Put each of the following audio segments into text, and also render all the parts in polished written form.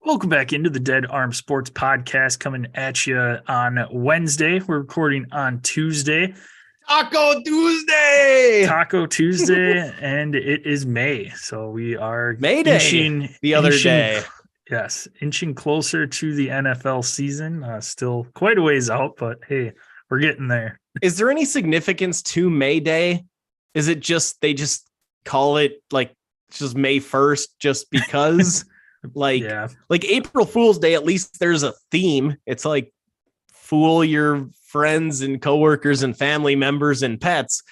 Welcome back into the Dead Arm Sports Podcast, coming at you on Wednesday. We're recording on Tuesday. Taco Tuesday, and it is May. So we are May Day day. Yes, inching closer to the NFL season. Still quite a ways out, but hey, we're getting there. Is there any significance to May Day? Is it just they just call it like just May 1st just because? Like April Fool's Day, at least there's a theme. It's like fool your friends and coworkers and family members and pets.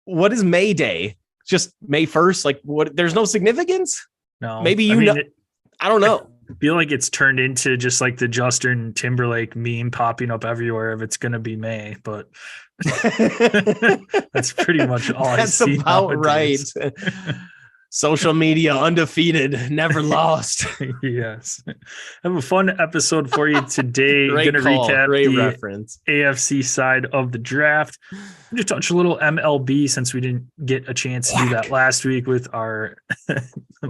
What is May Day? Just May 1st? Like what? There's no significance? No. Maybe I don't know. I feel like it's turned into just like the Justin Timberlake meme popping up everywhere if it's going to be May, but that's pretty much all I see. That's about nowadays. Right. Social media undefeated, never lost. Yes. I have a fun episode for you today. Great going to recap the reference. AFC side of the draft. I'm going to touch a little MLB since we didn't get a chance to do that last week with our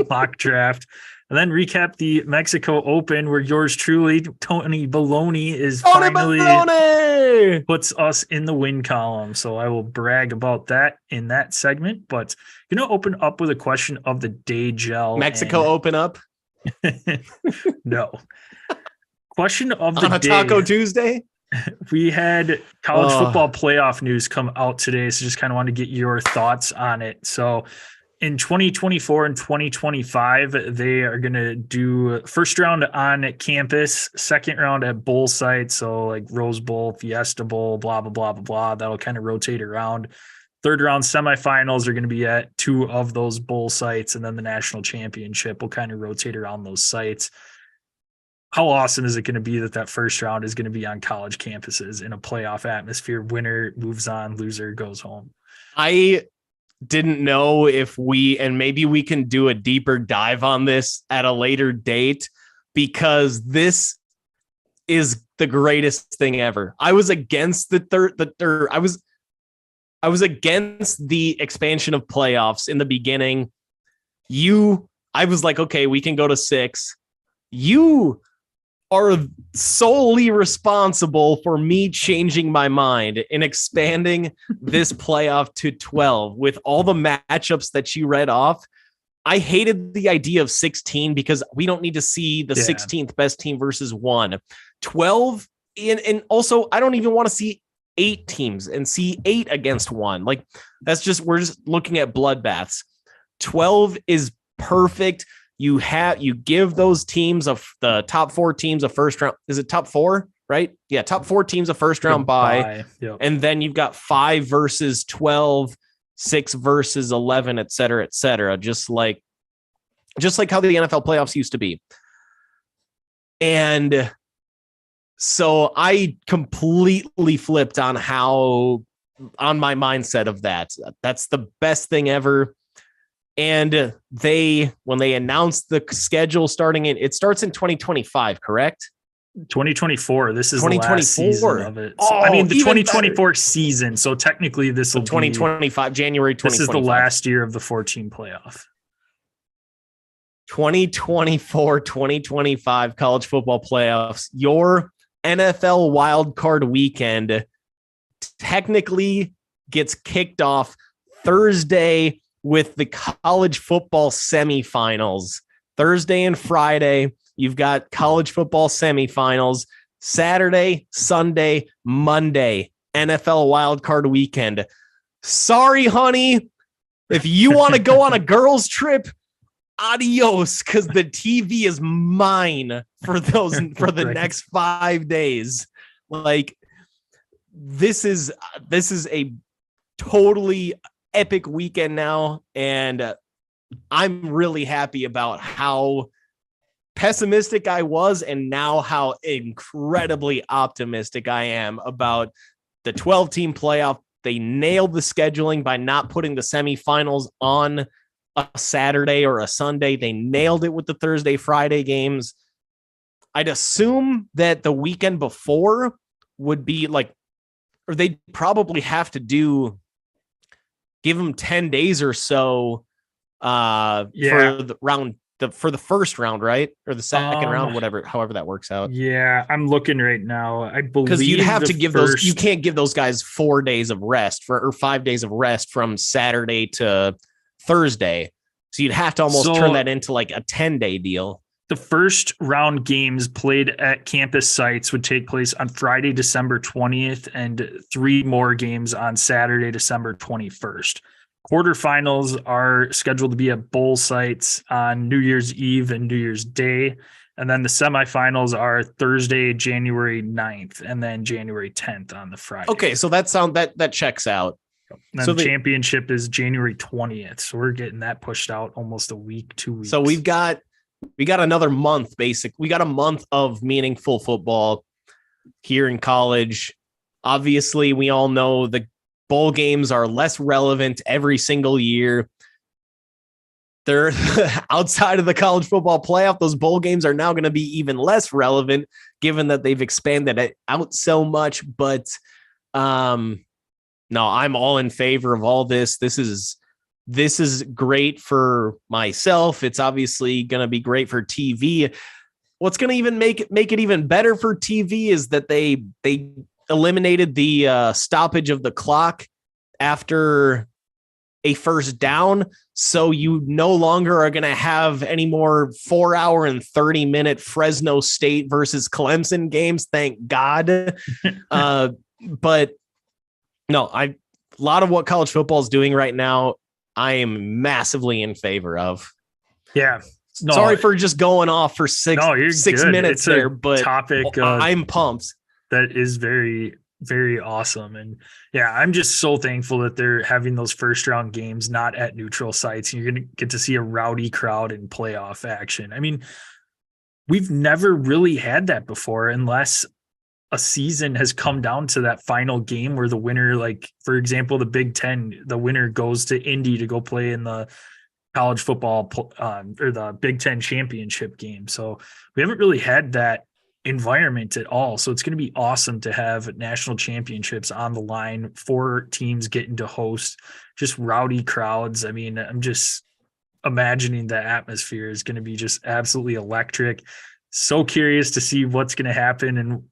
mock draft. And then recap the Mexico Open where yours truly, Tony Baloney, finally puts us in the win column. So I will brag about that in that segment. But open up with a question of the day, Gel. Mexico open up? No. Question of the day. On a Taco Tuesday? We had college football playoff news come out today. So just kind of want to get your thoughts on it. So in 2024 and 2025, they are going to do first round on campus, second round at bowl sites. So like Rose Bowl, Fiesta Bowl, blah, blah, blah, blah, blah. That'll kind of rotate around. Third round semifinals are going to be at two of those bowl sites. And then the national championship will kind of rotate around those sites. How awesome is it going to be that first round is going to be on college campuses in a playoff atmosphere? Winner moves on, loser goes home. I didn't know if maybe we can do a deeper dive on this at a later date, because this is the greatest thing ever. I was against I was against the expansion of playoffs in the beginning. I was like, okay, we can go to 6. You are solely responsible for me changing my mind and expanding this playoff to 12 with all the matchups that you read off. I hated the idea of 16 because we don't need to see the 16th best team versus 1. 12, and also I don't even want to see 8 teams and see 8 against 1. Like we're just looking at bloodbaths. 12 is perfect. You give those teams of the top 4 teams a first round. Is it top 4, right? Yeah. Top 4 teams a first round bye. Yep. And then you've got 5 versus 12, 6 versus 11, et cetera, et cetera. Just like how the NFL playoffs used to be. And so I completely flipped on my mindset of that. That's the best thing ever. And when they announced the schedule it starts in 2025, correct? 2024. This is the last season of it. So, the 2024 better. Season. So technically this will 2025, January 2025. This is the last year of the 14 playoff. 2024-2025 college football playoffs. Your NFL wildcard weekend technically gets kicked off Thursday with the college football semifinals. Thursday and Friday, you've got college football semifinals. Saturday, Sunday, Monday, NFL wildcard weekend. Sorry, honey. If you want to go on a girls' trip, adios, because the TV is mine for the next 5 days. Like this is a totally epic weekend now, and I'm really happy about how pessimistic I was and now how incredibly optimistic I am about the 12-team playoff. They nailed the scheduling by not putting the semifinals on a Saturday or a Sunday. They nailed it with the Thursday, Friday games. I'd assume that the weekend before would be like, or they'd probably have to give them 10 days or so for the round for the first round, right? Or the second round, Um, however that works out. Yeah, I'm looking right now. I Because believe you'd have to give those, you first. can't give those guys 4 days of rest or 5 days of rest from Saturday to Thursday. So you'd have to almost turn that into like a 10-day deal. The first round games played at campus sites would take place on Friday, December 20th, and 3 more games on Saturday, December 21st. Quarterfinals are scheduled to be at bowl sites on New Year's Eve and New Year's Day. And then the semifinals are Thursday, January 9th, and then January 10th on the Friday. Okay, so that checks out. And so the championship is January 20th. So we're getting that pushed out almost a week, 2 weeks. So we got another month, we got a month of meaningful football here in college. Obviously, we all know the bowl games are less relevant every single year. They're outside of the college football playoff. Those bowl games are now going to be even less relevant given that they've expanded it out so much. But no, I'm all in favor of all this. This is great for myself. It's obviously going to be great for TV. What's going to even make it even better for TV is that they eliminated the stoppage of the clock after a first down. So you no longer are going to have any more 4-hour and 30-minute Fresno State versus Clemson games. Thank God. But no, a lot of what college football is doing right now, I am massively in favor of. Yeah. No, sorry for just going off for 6 minutes there, but topic, I'm pumped. That is very, very awesome. And yeah, I'm just so thankful that they're having those first round games not at neutral sites. You're going to get to see a rowdy crowd in playoff action. I mean, we've never really had that before unless a season has come down to that final game where the winner, like for example, the Big Ten, the winner goes to Indy to go play in the college football or the Big Ten championship game. So we haven't really had that environment at all. So it's going to be awesome to have national championships on the line, 4 teams getting to host, just rowdy crowds. I mean, I'm just imagining the atmosphere is going to be just absolutely electric. So curious to see what's going to happen and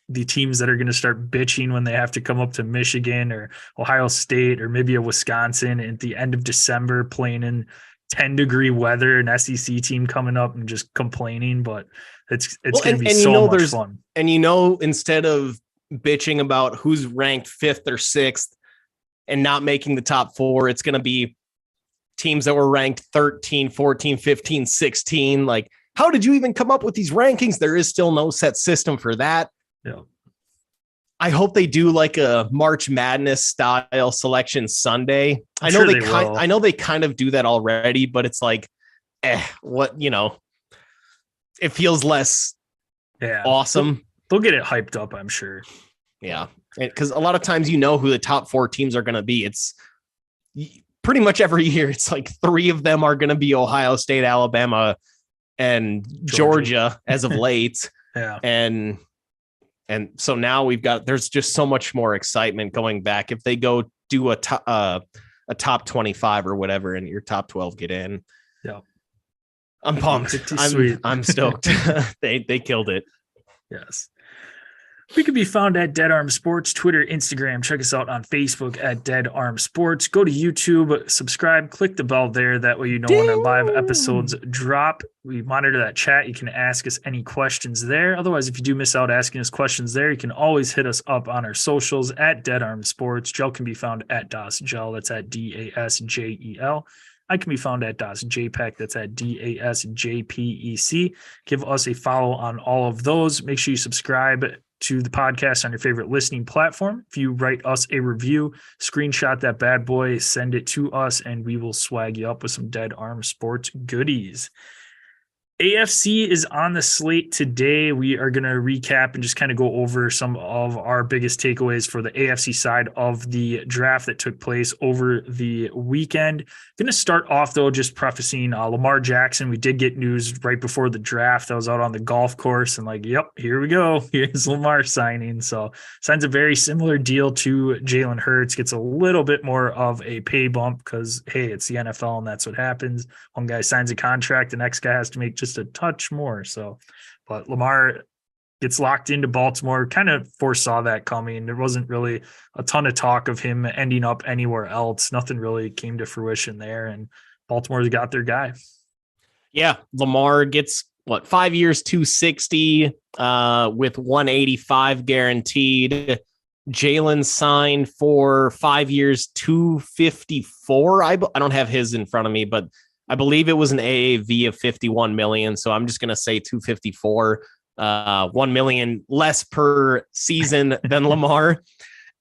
the teams that are going to start bitching when they have to come up to Michigan or Ohio State or maybe a Wisconsin at the end of December playing in 10-degree weather, an SEC team coming up and just complaining, but it's going to be so much fun. And instead of bitching about who's ranked 5th or 6th and not making the top 4, it's going to be teams that were ranked 13, 14, 15, 16. Like, how did you even come up with these rankings? There is still no set system for that. Yeah. I hope they do like a March Madness style selection Sunday. I know they kind of do that already, but it's like, it feels less awesome. They'll get it hyped up, I'm sure. Yeah. Because a lot of times, who the top 4 teams are going to be. It's pretty much every year. It's like 3 of them are going to be Ohio State, Alabama, and Georgia as of late. Yeah. And so now there's just so much more excitement going back. If they go do a top 25 or whatever, and your top 12 get in. Yeah. I'm pumped. I'm stoked. They killed it. Yes. We can be found at Dead Arm Sports, Twitter, Instagram. Check us out on Facebook at Dead Arm Sports. Go to YouTube, subscribe, click the bell there. That way you know when our live episodes drop. We monitor that chat. You can ask us any questions there. Otherwise, if you do miss out asking us questions there, you can always hit us up on our socials at Dead Arm Sports. Gel can be found at DasJel. That's at DASJEL. I can be found at DasJPEC. That's at DASJPEC. Give us a follow on all of those. Make sure you subscribe to the podcast on your favorite listening platform. If you write us a review, screenshot that bad boy, send it to us, and we will swag you up with some Dead Arm Sports goodies. AFC is on the slate today. We are going to recap and just kind of go over some of our biggest takeaways for the AFC side of the draft that took place over the weekend. Going to start off, though, just prefacing Lamar Jackson. We did get news right before the draft. I was out on the golf course and yep, here we go. Here's Lamar signing. So signs a very similar deal to Jalen Hurts. Gets a little bit more of a pay bump because, hey, it's the NFL and that's what happens. One guy signs a contract, the next guy has to make just a touch more. So, but Lamar gets locked into Baltimore. Kind of foresaw that coming. There wasn't really a ton of talk of him ending up anywhere else. Nothing really came to fruition there, and Baltimore's got their guy. Yeah, Lamar gets 5 years, 260 with 185 guaranteed. Jalen signed for 5 years, 254. I don't have his in front of me, but I believe it was an AAV of 51 million. So I'm just going to say 254, 1 million less per season than Lamar.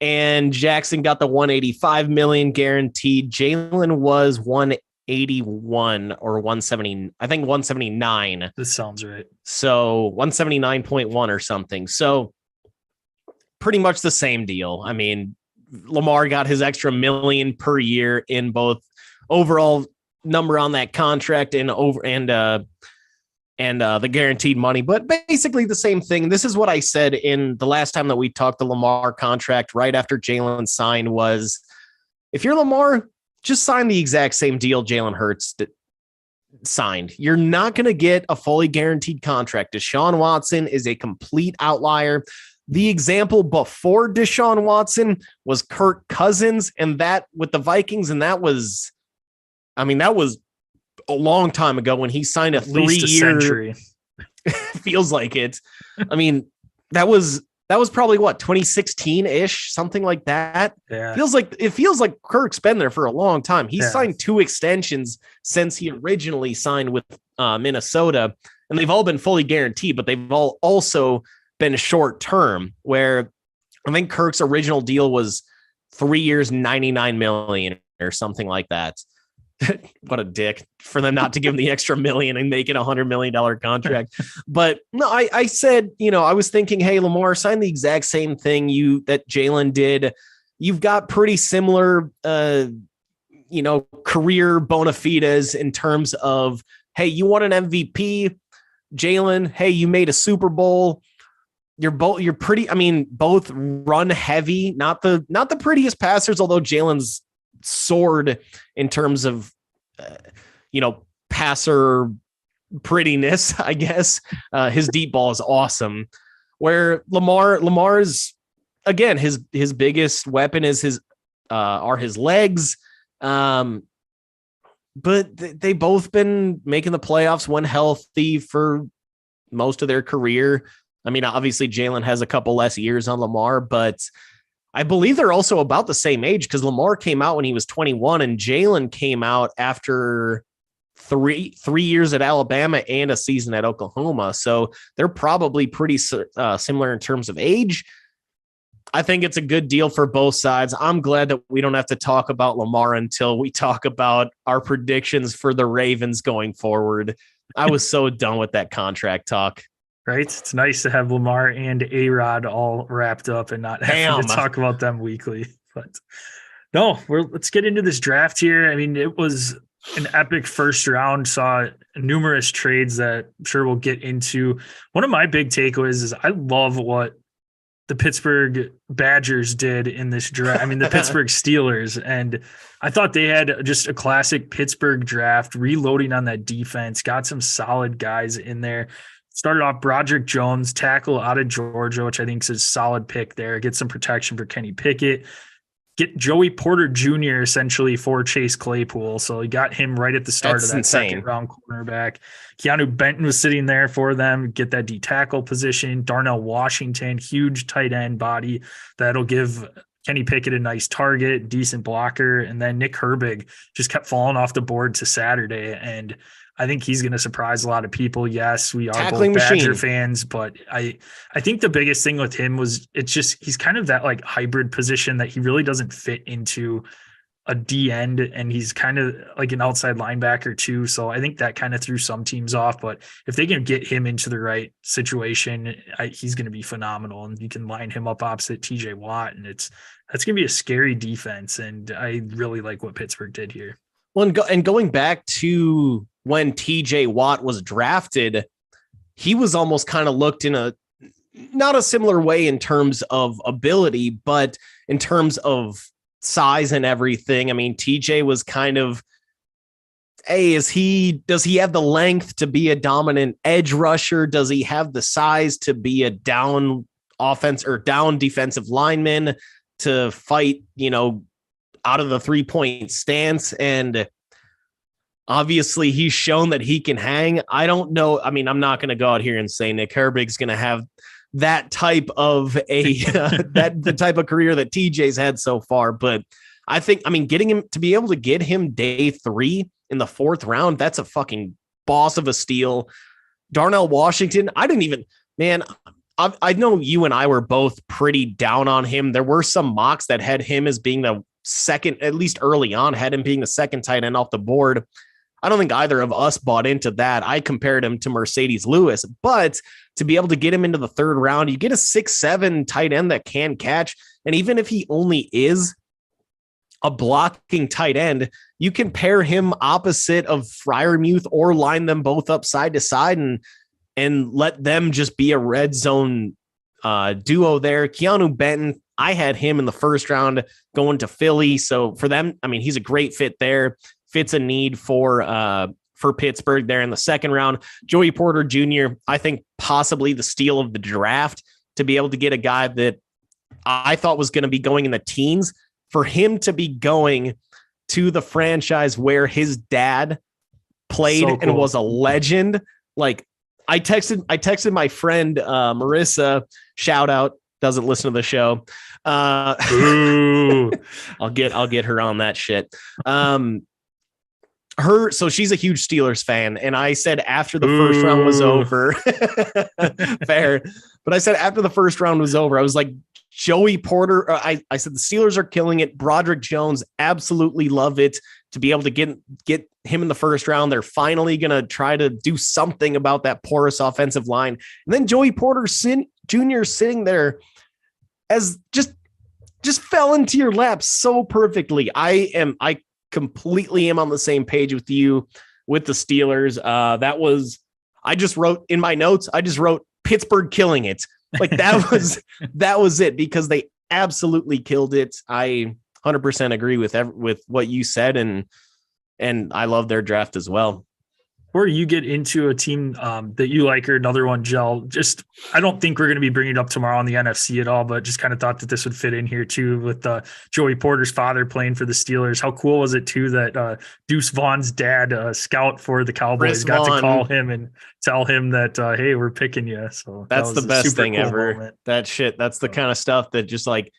And Jackson got the 185 million guaranteed. Jalen was 181 or 170. I think 179. This sounds right. So 179.1 or something. So pretty much the same deal. I mean, Lamar got his extra million per year in both overall number on that contract and the guaranteed money, but basically the same thing. This is what I said in the last time that we talked the Lamar contract right after Jalen signed was, if you're Lamar, just sign the exact same deal Jalen Hurts signed. You're not going to get a fully guaranteed contract. Deshaun Watson is a complete outlier. The example before Deshaun Watson was Kirk Cousins, and that with the Vikings, and that was a long time ago when he signed a 3-year. Feels like it. I mean, that was probably 2016-ish, something like that. Yeah. It feels like Kirk's been there for a long time. He's signed 2 extensions since he originally signed with Minnesota, and they've all been fully guaranteed, but they've all also been short term, where I think Kirk's original deal was 3 years, 99 million or something like that. What a dick for them not to give him the extra million and make it $100 million contract. But no, I said, I was thinking, hey, Lamar, sign the exact same thing that Jalen did. You've got pretty similar, career bona fides in terms of, hey, you won an MVP, Jalen. Hey, you made a Super Bowl. You're pretty, both run heavy, not the prettiest passers, although Jalen's soared in terms of, passer prettiness, I guess. His deep ball is awesome. Where Lamar's, again, his biggest weapon is are his legs. But they both been making the playoffs when healthy for most of their career. I mean, obviously Jalen has a couple less years on Lamar, but I believe they're also about the same age because Lamar came out when he was 21 and Jalen came out after three years at Alabama and a season at Oklahoma. So they're probably pretty similar in terms of age. I think it's a good deal for both sides. I'm glad that we don't have to talk about Lamar until we talk about our predictions for the Ravens going forward. I was so done with that contract talk. Right? It's nice to have Lamar and A-Rod all wrapped up and not having to talk about them weekly. But no, let's get into this draft here. I mean, it was an epic first round, saw numerous trades that I'm sure we'll get into. One of my big takeaways is I love what the Pittsburgh Badgers did in this draft. I mean, the Pittsburgh Steelers. And I thought they had just a classic Pittsburgh draft, reloading on that defense, got some solid guys in there. Started off Broderick Jones, tackle out of Georgia, which I think is a solid pick there. Get some protection for Kenny Pickett. Get Joey Porter Jr. essentially for Chase Claypool. So he got him right at the start of that second round cornerback. Keanu Benton was sitting there for them. Get that D tackle position. Darnell Washington, huge tight end body that'll give Kenny Pickett a nice target, decent blocker. And then Nick Herbig just kept falling off the board to Saturday. And I think he's going to surprise a lot of people. Yes, we are tackling both Badger machine fans, but I think the biggest thing with him was he's kind of that like hybrid position that he really doesn't fit into a D end, and he's kind of like an outside linebacker too. So I think that kind of threw some teams off. But if they can get him into the right situation, he's going to be phenomenal. And you can line him up opposite TJ Watt, and that's going to be a scary defense. And I really like what Pittsburgh did here. Well, and going back to when TJ Watt was drafted, he was almost kind of looked in a not a similar way in terms of ability, but in terms of size and everything. I mean, TJ was kind of, hey, does he have the length to be a dominant edge rusher? Does he have the size to be a down offense or down defensive lineman to fight, out of the 3-point stance? And obviously he's shown that he can hang. I don't know. I mean, I'm not going to go out here and say Nick Herbig's going to have that type of the type of career that TJ's had so far. But I think, getting him to be able to get him day 3 in the 4th round, that's a fucking boss of a steal. Darnell Washington, I know you and I were both pretty down on him. There were some mocks that had him as being the second, at least early on, had him being the second tight end off the board. I don't think either of us bought into that. I compared him to Mercedes Lewis, but to be able to get him into the 3rd round, you get a 6'7" tight end that can catch. And even if he only is a blocking tight end, you can pair him opposite of Freiermuth or line them both up side to side and let them just be a red zone duo there. Keanu Benton, I had him in the 1st round going to Philly. So for them, he's a great fit there. Fits a need for Pittsburgh there in the 2nd round. Joey Porter Jr., I think possibly the steal of the draft, to be able to get a guy that I thought was going to be going in the teens, for him to be going to the franchise where his dad played and was a legend. Like, I texted my friend Marissa, shout out, doesn't listen to the show. I'll get her on that shit. So she's a huge Steelers fan. And I said, after the 1st round was over, fair. But I said, after the 1st round was over, I was like, Joey Porter, I said, the Steelers are killing it. Broderick Jones, absolutely love it. To be able to get him in the 1st round, they're finally going to try to do something about that porous offensive line. And then Joey Porter Jr. sitting there as just fell into your lap so perfectly. I completely am on the same page with you with the Steelers. I just wrote in my notes, Pittsburgh killing it. Like that was it, because they absolutely killed it. I 100% agree with what you said. And I love their draft as well. Before you get into a team that you like or another one, Jell, I don't think we're going to be bringing it up tomorrow on the NFC at all, but just kind of thought that this would fit in here too with Joey Porter's father playing for the Steelers. How cool was it too that Deuce Vaughn's dad, scout for the Cowboys, got to call him and tell him that, hey, we're picking you. So that's the best thing cool ever. Moment. That's the kind of stuff that just like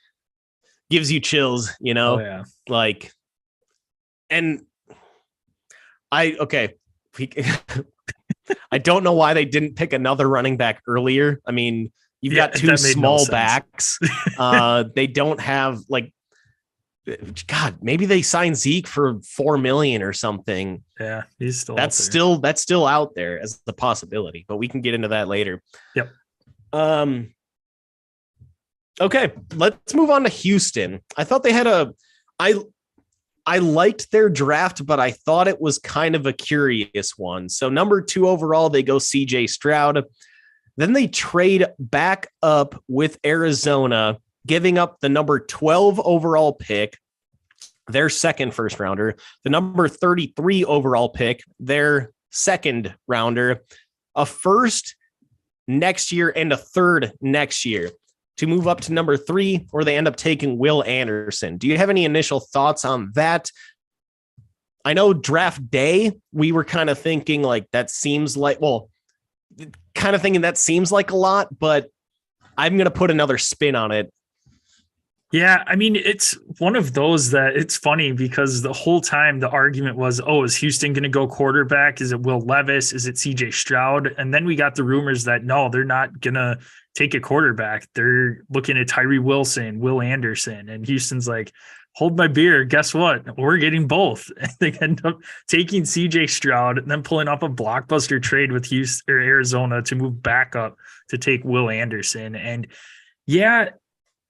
gives you chills, Oh, yeah. Like, and I don't know why they didn't pick another running back earlier. I mean, you've got 2 small backs. They don't have maybe they signed Zeke for $4 million or something. Yeah, he's still that's still out there as the possibility, but we can get into that later. Yep. Okay, let's move on to Houston. I thought they had I liked their draft, but I thought it was kind of a curious one. So number 2 overall, they go CJ Stroud. Then they trade back up with Arizona, giving up the number 12 overall pick, their 2nd first rounder, the number 33 overall pick, their 2nd rounder, a 1st next year and a 3rd next year to move up to number 3, or they end up taking Will Anderson. Do you have any initial thoughts on that? I know draft day, we were kind of thinking that seems like a lot, but I'm going to put another spin on it. Yeah, I mean, it's one of those that it's funny because the whole time the argument was, oh, is Houston going to go quarterback? Is it Will Levis? Is it CJ Stroud? And then we got the rumors that no, they're not going to take a quarterback. They're looking at Tyree Wilson, Will Anderson. And Houston's like, hold my beer. Guess what? We're getting both. And they end up taking CJ Stroud and then pulling off a blockbuster trade with Houston or Arizona to move back up to take Will Anderson. And yeah,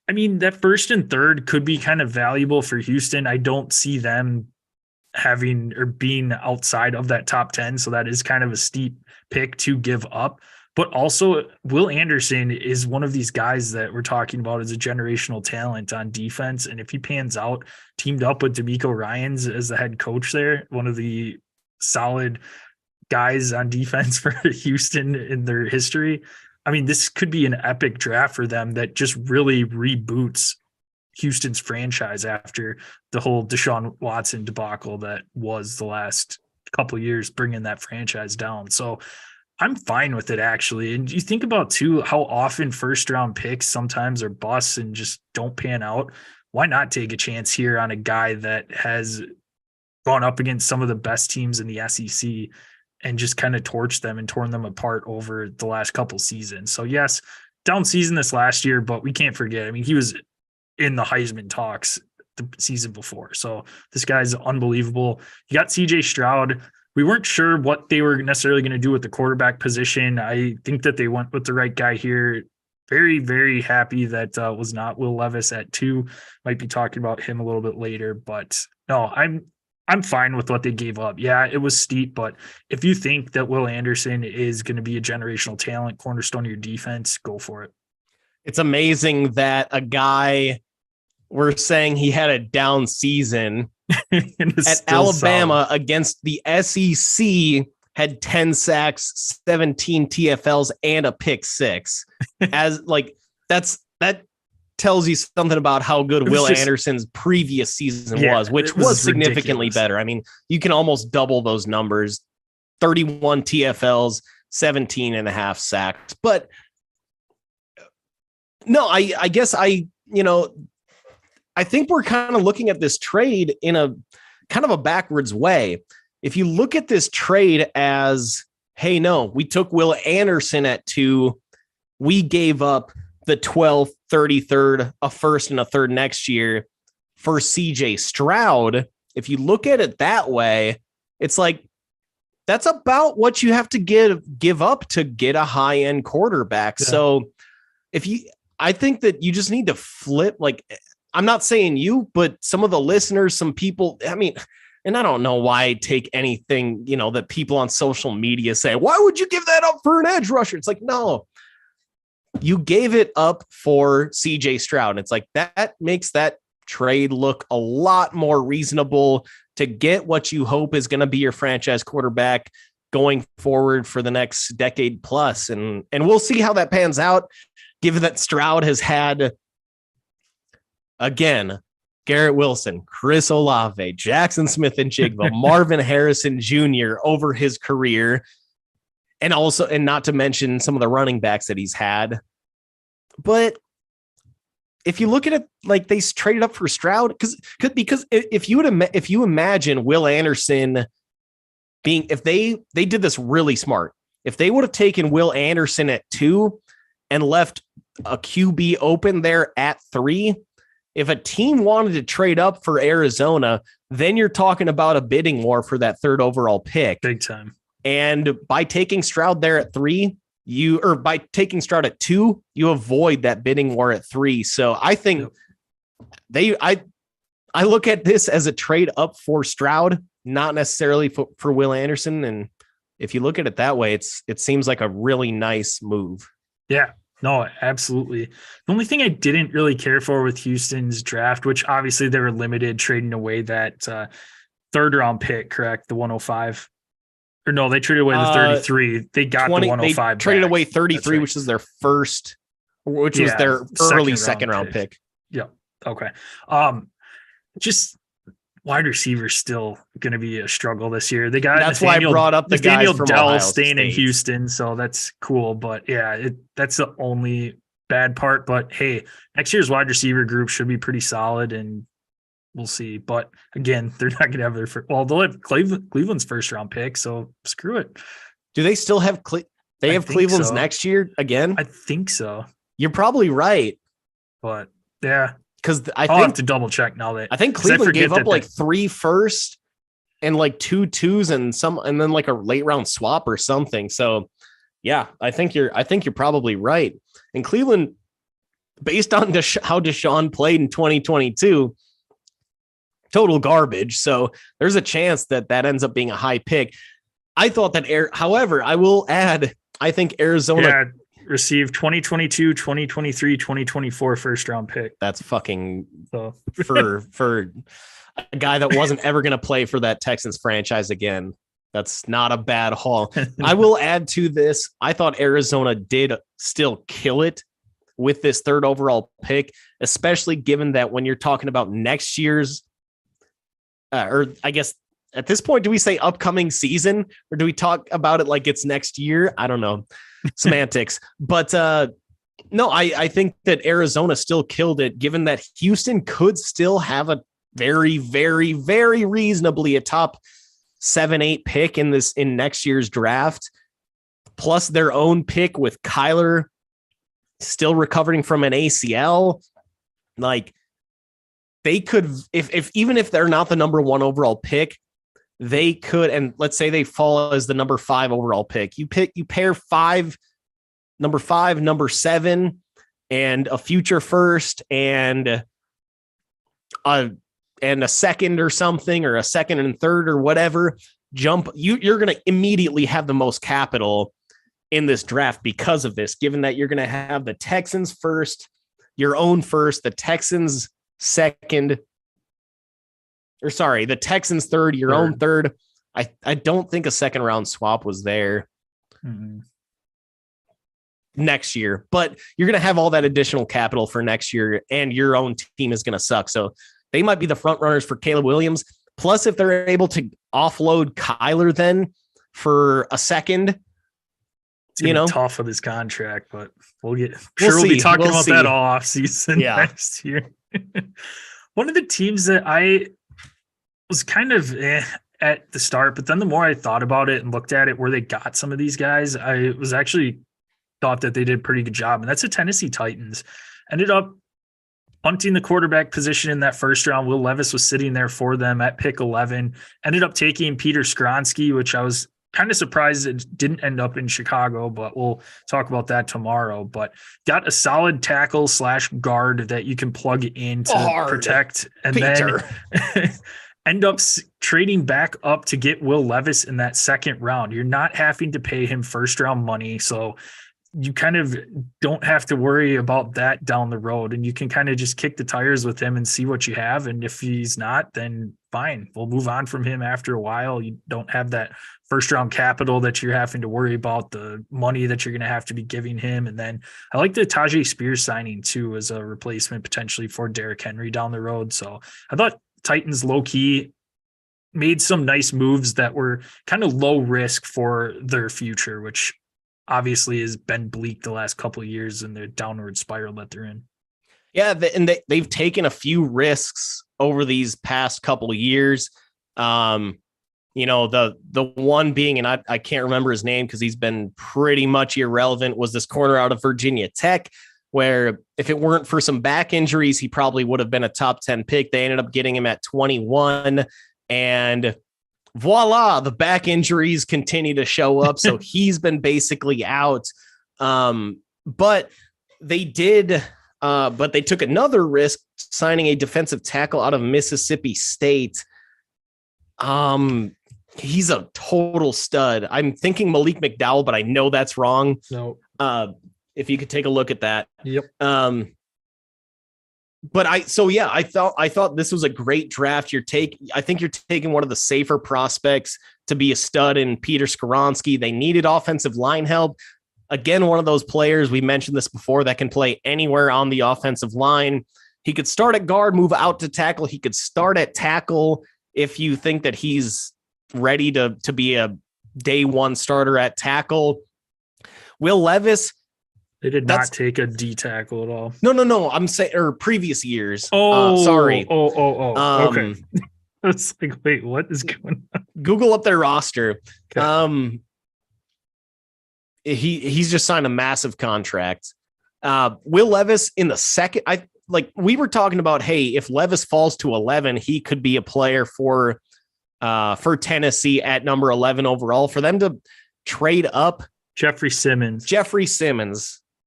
I mean, that first and third could be kind of valuable for Houston. I don't see them having or being outside of that top 10. So that is kind of a steep pick to give up. But also, Will Anderson is one of these guys that we're talking about as a generational talent on defense. And if he pans out, teamed up with DeMeco Ryans as the head coach there, one of the solid guys on defense for Houston in their history, I mean, this could be an epic draft for them that just really reboots Houston's franchise after the whole Deshaun Watson debacle that was the last couple of years, bringing that franchise down. So I'm fine with it, actually. And you think about, too, how often first-round picks sometimes are busts and just don't pan out. Why not take a chance here on a guy that has gone up against some of the best teams in the SEC and just kind of torched them and torn them apart over the last couple seasons? So yes, down season this last year, but we can't forget, I mean, he was in the Heisman talks the season before. So this guy's unbelievable. You got CJ Stroud. We weren't sure what they were necessarily going to do with the quarterback position. I think that they went with the right guy here. Very, very happy that was not Will Levis at 2. Might be talking about him a little bit later, but no, I'm fine with what they gave up. Yeah, it was steep, but if you think that Will Anderson is going to be a generational talent, cornerstone of your defense, go for it. It's amazing that a guy, we're saying he had a down season at Alabama solid. Against the SEC, had 10 sacks, 17 TFLs, and a pick 6. As like that tells you something about how good Will Anderson's previous season was, which was significantly ridiculous. Better. I mean, you can almost double those numbers, 31 TFLs, 17 and a half sacks. But no, I guess I think we're kind of looking at this trade in a kind of a backwards way. If you look at this trade as, hey, no, we took Will Anderson at 2, we gave up the 12th, 33rd, a first and a third next year for CJ Stroud. If you look at it that way, it's like, that's about what you have to give up to get a high end quarterback. Yeah. So I think that you just need to flip. Like, I'm not saying you, but some of the listeners, some people, I mean, and I don't know why I take anything, that people on social media say, why would you give that up for an edge rusher? It's like, no, you gave it up for CJ Stroud. It's like, that makes that trade look a lot more reasonable to get what you hope is going to be your franchise quarterback going forward for the next decade plus. And we'll see how that pans out, given that Stroud has had, again, Garrett Wilson, Chris Olave, Jackson Smith-Njigba, Marvin Harrison Jr. over his career. And not to mention some of the running backs that he's had. But if you look at it, like, they traded up for Stroud, because if you imagine Will Anderson being, if they did this really smart, if they would have taken Will Anderson at 2 and left a QB open there at 3, if a team wanted to trade up for Arizona, then you're talking about a bidding war for that 3rd overall pick. Big time. And by taking Stroud there at 3, by taking Stroud at 2, you avoid that bidding war at 3. So I think I look at this as a trade up for Stroud, not necessarily for Will Anderson. And if you look at it that way, it seems like a really nice move. Yeah, no, absolutely. The only thing I didn't really care for with Houston's draft, which obviously they were limited trading away that 3rd round pick, correct? The 105. Or no, they traded away the 33. They got 20, the 105. They traded away 33, right, which is their first, which was their early second round pick. Yeah. Okay. Just wide receiver still going to be a struggle this year. They got that's why I brought up the guys from Dell Ohio staying State. in Houston, so that's cool. But yeah, that's the only bad part. But hey, next year's wide receiver group should be pretty solid, and we'll see. But again, they're not going to have their they'll have Cleveland's first round pick, so screw it. Do they still have they have Cleveland's next year again? I think so. You're probably right. But yeah, because I'll have to double check now that I think Cleveland gave up like 3 firsts and like 2 2s and then like a late round swap or something. So yeah, I think you're probably right. And Cleveland, based on how Deshaun played in 2022, total garbage. So there's a chance that ends up being a high pick. I thought that however, I will add, I think Arizona received 2022, 2023, 2024 first round pick. That's fucking for a guy that wasn't ever going to play for that Texans franchise again. That's not a bad haul. I will add to this. I thought Arizona did still kill it with this 3rd overall pick, especially given that when you're talking about next year's, or I guess at this point, do we say upcoming season or do we talk about it like it's next year? I don't know. Semantics. But no, I think that Arizona still killed it, given that Houston could still have a very, very, very reasonably a top 7-8 pick in next year's draft, plus their own pick with Kyler still recovering from an ACL. Like they could, even if they're not the number 1 overall pick, they could, and let's say they fall as the number 5 overall pick. You pair number 5, number 7, and a future first and a second or something, or a second and third or whatever. You're going to immediately have the most capital in this draft because of this, given that you're going to have the Texans first, your own first, the Texans second, the Texans third, your own third. I don't think a second round swap was there next year, but you're going to have all that additional capital for next year, and your own team is going to suck. So they might be the front runners for Caleb Williams. Plus, if they're able to offload Kyler then for a second, it's tough with his contract, but we'll be talking about that all off season next year. One of the teams that I was kind of at the start, but then the more I thought about it and looked at it, where they got some of these guys, I was actually thought that they did a pretty good job. And that's the Tennessee Titans. Ended up punting the quarterback position in that first round. Will Levis was sitting there for them at pick 11. Ended up taking Peter Skronsky, which I was kind of surprised it didn't end up in Chicago, but we'll talk about that tomorrow. But got a solid tackle / guard that you can plug in to protect. And Peter. Then end up trading back up to get Will Levis in that second round. You're not having to pay him first round money. So you kind of don't have to worry about that down the road, and you can kind of just kick the tires with him and see what you have. And if he's not, then fine, we'll move on from him after a while. You don't have that first round capital that you're having to worry about, the money that you're going to have to be giving him. And then I like the Tajay Spears signing too, as a replacement potentially for Derrick Henry down the road. So I thought Titans low key made some nice moves that were kind of low risk for their future, which obviously has been bleak the last couple of years in the downward spiral that they're in. Yeah, and they've taken a few risks over these past couple of years. The one being, and I can't remember his name because he's been pretty much irrelevant, was this corner out of Virginia Tech, where if it weren't for some back injuries, he probably would have been a top 10 pick. They ended up getting him at 21, and voila, the back injuries continue to show up. So he's been basically out. But they took another risk signing a defensive tackle out of Mississippi State. He's a total stud. I'm thinking Malik McDowell, but I know that's wrong. No. If you could take a look at that. Yep. But I thought this was a great draft. I think you're taking one of the safer prospects to be a stud in Peter Skronsky. They needed offensive line help. Again, one of those players, we mentioned this before, that can play anywhere on the offensive line. He could start at guard, move out to tackle. He could start at tackle if you think that he's ready to be a day one starter at tackle. Will Levis, They did not take a D tackle at all. No. I'm saying, or previous years. Sorry. Okay. It's like, wait, what is going on? Google up their roster. Okay. He's just signed a massive contract. Will Levis in the second. We were talking about, hey, if Levis falls to 11, he could be a player for Tennessee at number 11 overall. For them to trade up, Jeffrey Simmons.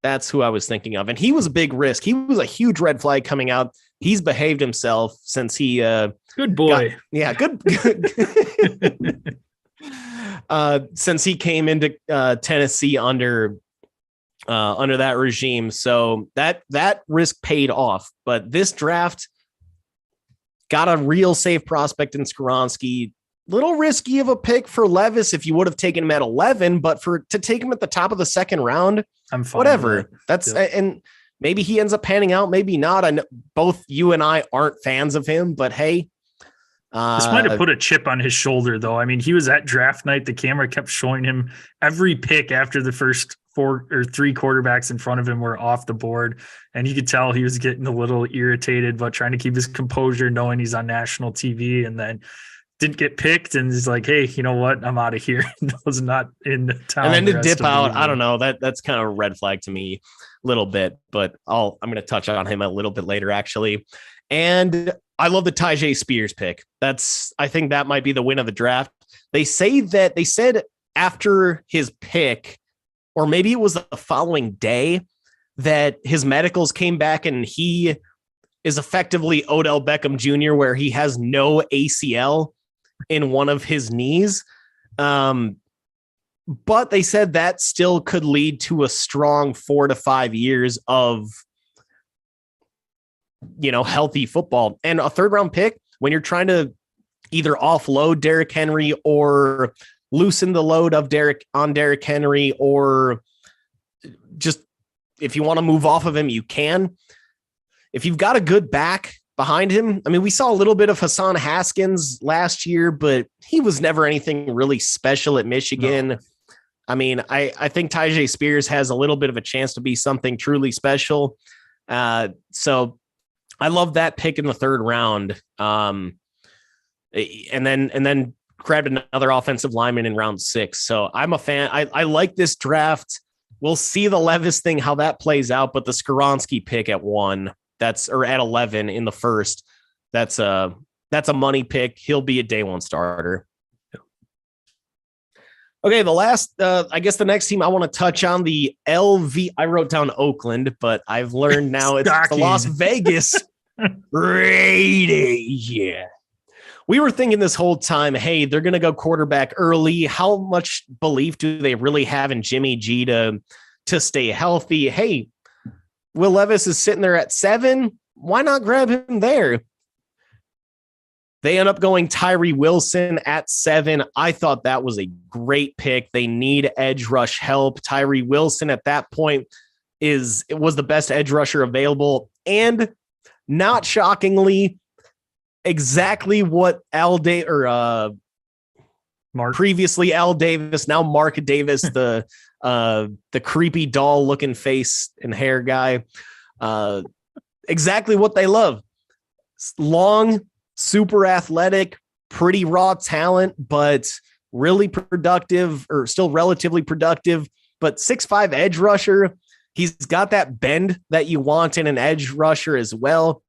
That's who I was thinking of. And he was a big risk. He was a huge red flag coming out. He's behaved himself since he good boy. Good. Since he came into Tennessee under that regime. So that risk paid off. But this draft got a real safe prospect in Skoronski. Little risky of a pick for Levis if you would have taken him at 11, but to take him at the top of the second round, I'm fine. Whatever. And maybe he ends up panning out, maybe not. I know both you and I aren't fans of him, but hey. This might have put a chip on his shoulder, though. I mean, he was at draft night. The camera kept showing him every pick after the first 4 or 3 quarterbacks in front of him were off the board. And you could tell he was getting a little irritated, but trying to keep his composure, knowing he's on national TV, and then didn't get picked. And he's like, hey, you know what? I'm out of here. Was not in the town. And then to dip out, I don't know. That's kind of a red flag to me a little bit, but I'm going to touch on him a little bit later, actually. And I love the Tyjae Spears pick. I think that might be the win of the draft. They said after his pick, or maybe it was the following day, that his medicals came back and he is effectively Odell Beckham Jr., where he has no ACL in one of his knees. But they said that still could lead to a strong 4 to 5 years of, healthy football. And a 3rd round pick, when you're trying to either offload Derrick Henry or loosen the load of Derrick Henry, or just if you want to move off of him, you can. If you've got a good back behind him, I mean, we saw a little bit of Hassan Haskins last year, but he was never anything really special at Michigan. No. I mean, I think Tyjae Spears has a little bit of a chance to be something truly special. So I love that pick in the 3rd round. And then grabbed another offensive lineman in round 6. So I'm a fan. I like this draft. We'll see the Levis thing, how that plays out, but the Skoronski pick at 1, or at 11 in the 1st, that's a money pick. He'll be a day 1 starter. Okay, the last, I guess the next team I want to touch on, the LV. I wrote down Oakland, but I've learned now it's the Las Vegas Raiders. Yeah. We were thinking this whole time, hey, they're going to go quarterback early. How much belief do they really have in Jimmy G to stay healthy? Hey, Will Levis is sitting there at 7. Why not grab him there? They end up going Tyree Wilson at 7. I thought that was a great pick. They need edge rush help. Tyree Wilson at that point was the best edge rusher available. And not shockingly, exactly what previously Al Davis, now Mark Davis, the creepy doll looking face and hair guy. Exactly what they love. Long, super athletic, pretty raw talent, but really productive, or still relatively productive, but 6'5" edge rusher. He's got that bend that you want in an edge rusher as well.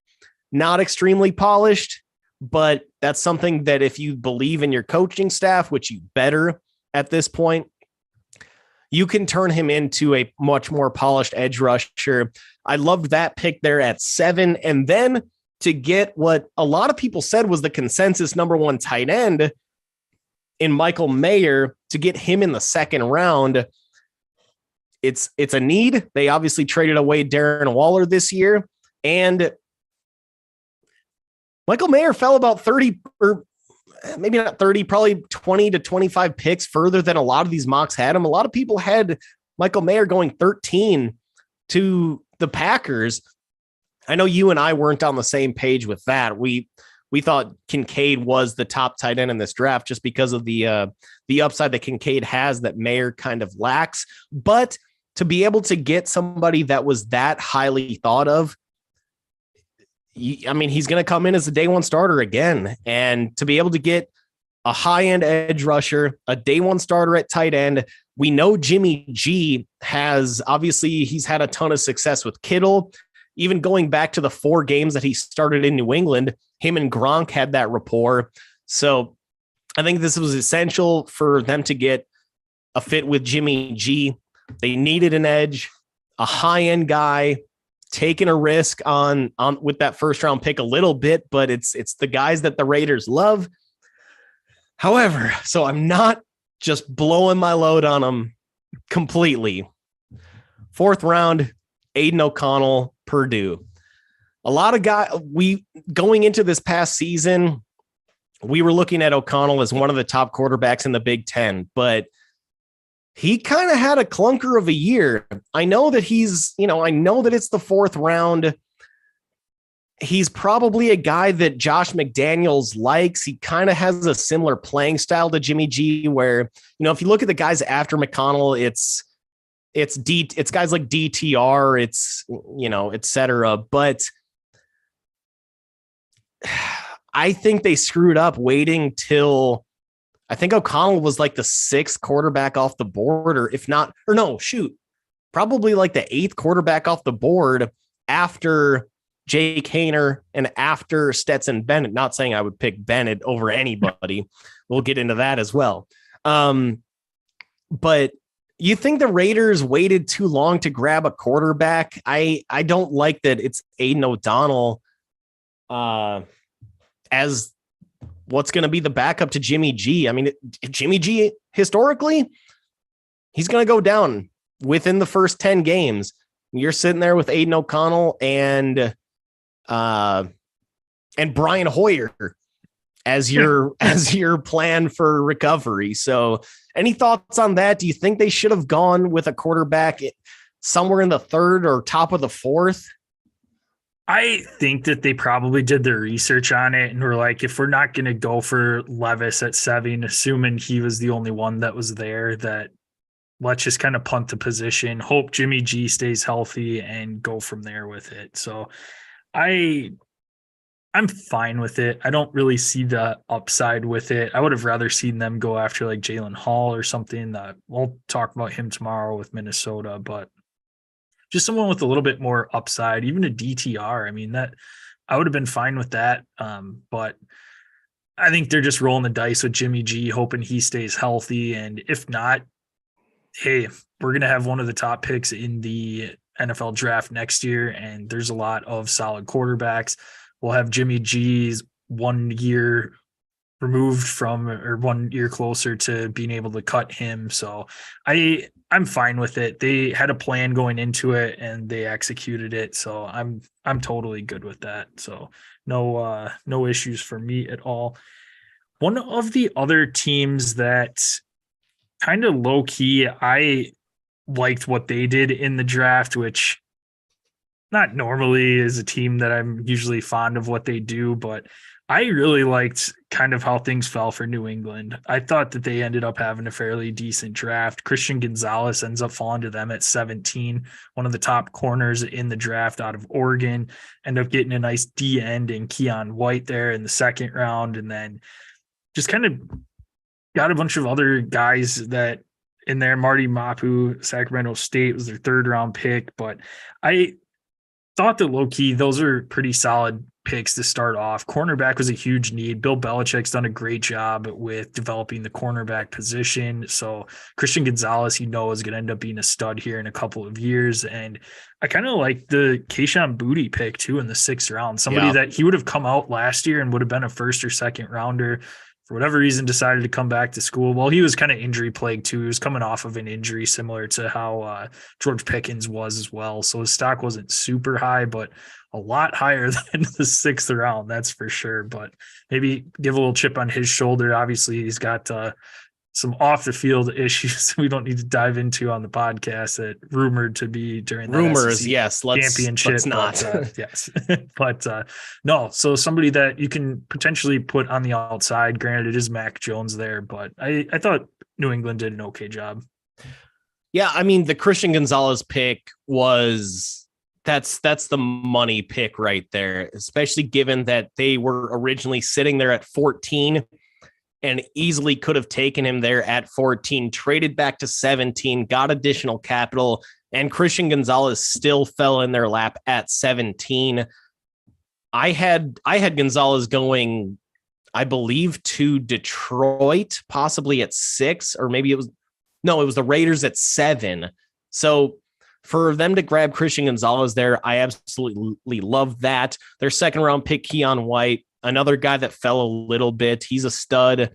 Not extremely polished, but that's something that if you believe in your coaching staff, which you better at this point, you can turn him into a much more polished edge rusher. I loved that pick there at 7. And then to get what a lot of people said was the consensus number 1 tight end in Michael Mayer, to get him in the 2nd round. It's a need. They obviously traded away Darren Waller this year, and Michael Mayer fell about 30, or maybe not 30, probably 20 to 25 picks further than a lot of these mocks had him. A lot of people had Michael Mayer going 13 to the Packers. I know you and I weren't on the same page with that. We thought Kincaid was the top tight end in this draft just because of the upside that Kincaid has that Mayer kind of lacks. But to be able to get somebody that was that highly thought of, I mean, he's going to come in as a day one starter again. And to be able to get a high-end edge rusher, a day one starter at tight end, we know Jimmy G he's had a ton of success with Kittle. Even going back to the 4 games that he started in New England, him and Gronk had that rapport. So I think this was essential for them to get a fit with Jimmy G. They needed an edge, a high-end guy, taking a risk on with that first round pick a little bit, but it's the guys that the Raiders love. However, so I'm not just blowing my load on them completely. 4th round, Aiden O'Connell, Purdue. A lot of guys, going into this past season, we were looking at O'Connell as one of the top quarterbacks in the Big Ten, but he kind of had a clunker of a year. I know that I know that it's the 4th round. He's probably a guy that Josh McDaniels likes. He kind of has a similar playing style to Jimmy G, where, if you look at the guys after McConnell, it's guys like DTR, et cetera. But I think they screwed up waiting till, I think O'Connell was like the 6th quarterback off the board, probably like the 8th quarterback off the board after Jake Hayner and after Stetson Bennett. Not saying I would pick Bennett over anybody. We'll get into that as well. But you think the Raiders waited too long to grab a quarterback? I don't like that it's Aiden O'Donnell as what's going to be the backup to Jimmy G. I mean, Jimmy G, historically, he's going to go down within the first 10 games. You're sitting there with Aiden O'Connell and Brian Hoyer as your plan for recovery. So any thoughts on that? Do you think they should have gone with a quarterback somewhere in the 3rd or top of the 4th? I think that they probably did their research on it and were like, if we're not going to go for Levis at 7, assuming he was the only one that was there, that let's just kind of punt the position, hope Jimmy G stays healthy, and go from there with it. So I'm fine with it. I don't really see the upside with it. I would have rather seen them go after like Jalen Hall or something. That we'll talk about him tomorrow with Minnesota, but just someone with a little bit more upside, even a DTR. I mean, that I would have been fine with that. But I think they're just rolling the dice with Jimmy G, hoping he stays healthy. And if not, hey, we're going to have one of the top picks in the NFL draft next year. And there's a lot of solid quarterbacks. We'll have Jimmy G's 1 year removed from, or 1 year closer to being able to cut him. So I'm fine with it. They had a plan going into it and they executed it. So I'm totally good with that. So no issues for me at all. One of the other teams that kind of low key, I liked what they did in the draft, which not normally is a team that I'm usually fond of what they do, but I really liked kind of how things fell for New England. I thought that they ended up having a fairly decent draft. Christian Gonzalez ends up falling to them at 17, one of the top corners in the draft out of Oregon. End up getting a nice D end in Keon White there in the 2nd round, and then just kind of got a bunch of other guys that in there. Marty Mapu, Sacramento State was their 3rd round pick, but I thought that low key, those are pretty solid picks to start off. Cornerback was a huge need. Bill Belichick's done a great job with developing the cornerback position. So Christian Gonzalez, is going to end up being a stud here in a couple of years. And I kind of like the Kayshon Boutte pick too in the 6th round. Somebody that he would have come out last year and would have been a 1st or 2nd rounder. For whatever reason, decided to come back to school. Well, he was kind of injury plagued too. He was coming off of an injury similar to how George Pickens was as well. So his stock wasn't super high, but a lot higher than the 6th round, that's for sure. But maybe give a little chip on his shoulder. Obviously, he's got some off the field issues we don't need to dive into on the podcast that rumored to be during the rumors. SEC yes. championship. Let's not. But, yes. But no, so somebody that you can potentially put on the outside. Granted, it is Mac Jones there, but I thought New England did an okay job. Yeah, I mean, the Christian Gonzalez pick that's the money pick right there, especially given that they were originally sitting there at 14 and easily could have taken him there at 14, traded back to 17, got additional capital, and Christian Gonzalez still fell in their lap at 17. I had Gonzalez going, I believe, to Detroit, possibly at 6, or maybe it was the Raiders at 7. So for them to grab Christian Gonzalez there, I absolutely love that. Their second round pick, Keon White, another guy that fell a little bit. He's a stud.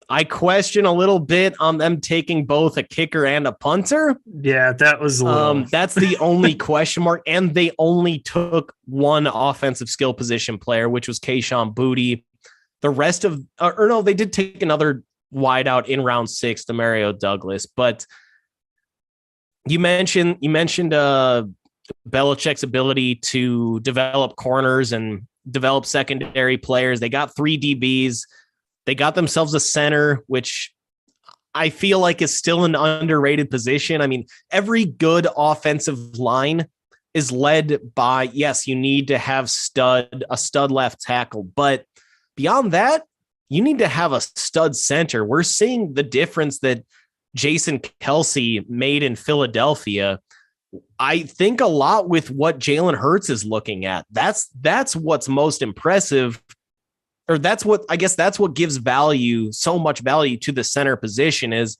I question a little bit on them taking both a kicker and a punter. Yeah, that was a little. That's the only question mark. And they only took one offensive skill position player, which was Kayshon Boutte. The rest of, they did take another wideout in round 6, Demario Douglas. But you mentioned Belichick's ability to develop corners and develop secondary players. They got 3 DBs. They got themselves a center, which I feel like is still an underrated position. I mean, every good offensive line is led by, yes, you need to have a stud left tackle, but beyond that, you need to have a stud center. We're seeing the difference that Jason Kelce made in Philadelphia. I think a lot with what Jalen Hurts is looking at. That's what's most impressive. Or that's what gives so much value to the center position is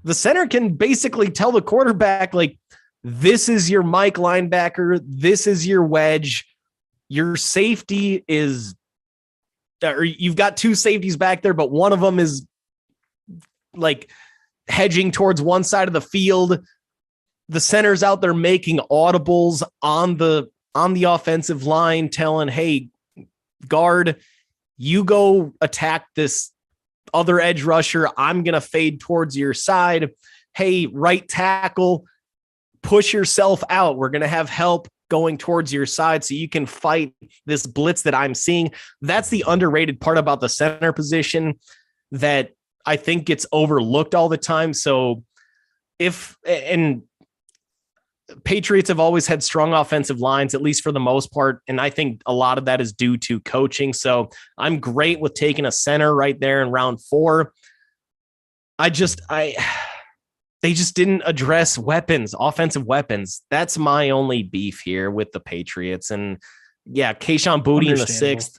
the center can basically tell the quarterback, like, this is your Mike linebacker. This is your wedge. Your safety is, or you've got 2 safeties back there, but one of them is like hedging towards one side of the field. The center's out there making audibles on the offensive line, telling, hey, guard, you go attack this other edge rusher. I'm going to fade towards your side. Hey, right tackle, push yourself out. We're going to have help going towards your side so you can fight this blitz that I'm seeing. That's the underrated part about the center position that I think gets overlooked all the time. So Patriots have always had strong offensive lines, at least for the most part. And I think a lot of that is due to coaching. So I'm great with taking a center right there in round 4. They just didn't address offensive weapons. That's my only beef here with the Patriots. And yeah, Kayshon Boutte in the 6th.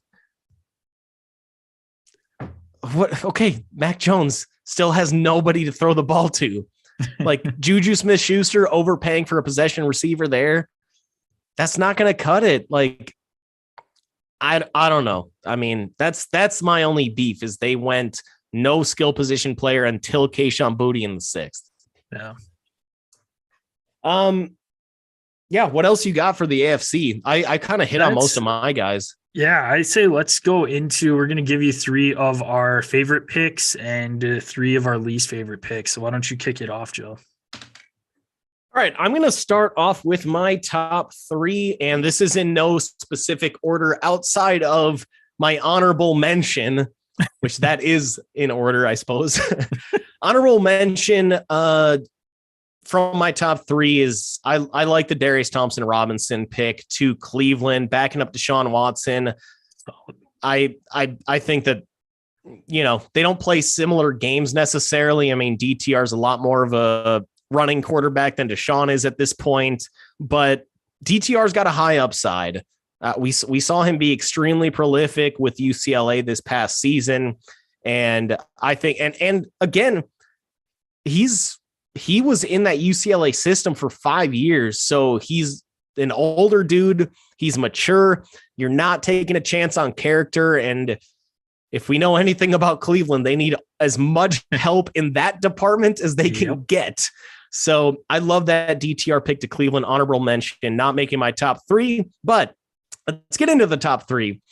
Okay, Mac Jones still has nobody to throw the ball to. Like Juju Smith-Schuster overpaying for a possession receiver there. That's not going to cut it. Like, I don't know. I mean, that's my only beef is they went no skill position player until Kayshon Boutte in the 6th. Yeah. Yeah. What else you got for the AFC? I kind of hit on most of my guys. Yeah, I say let's go into, we're going to give you 3 of our favorite picks and 3 of our least favorite picks. So why don't you kick it off, Joe? All right, I'm going to start off with my top 3, and this is in no specific order outside of my honorable mention, which that is in order, I suppose. Honorable mention from my top 3 is I like the Darius Thompson-Robinson pick to Cleveland, backing up Deshaun Watson. I think that, they don't play similar games necessarily. I mean, DTR is a lot more of a running quarterback than Deshaun is at this point, but DTR's got a high upside. We saw him be extremely prolific with UCLA this past season. And I think, and again, he was in that UCLA system for 5 years. So he's an older dude. He's mature. You're not taking a chance on character. And if we know anything about Cleveland, they need as much help in that department as they can get. So I love that DTR pick to Cleveland. Honorable mention, not making my top 3, but let's get into the top 3.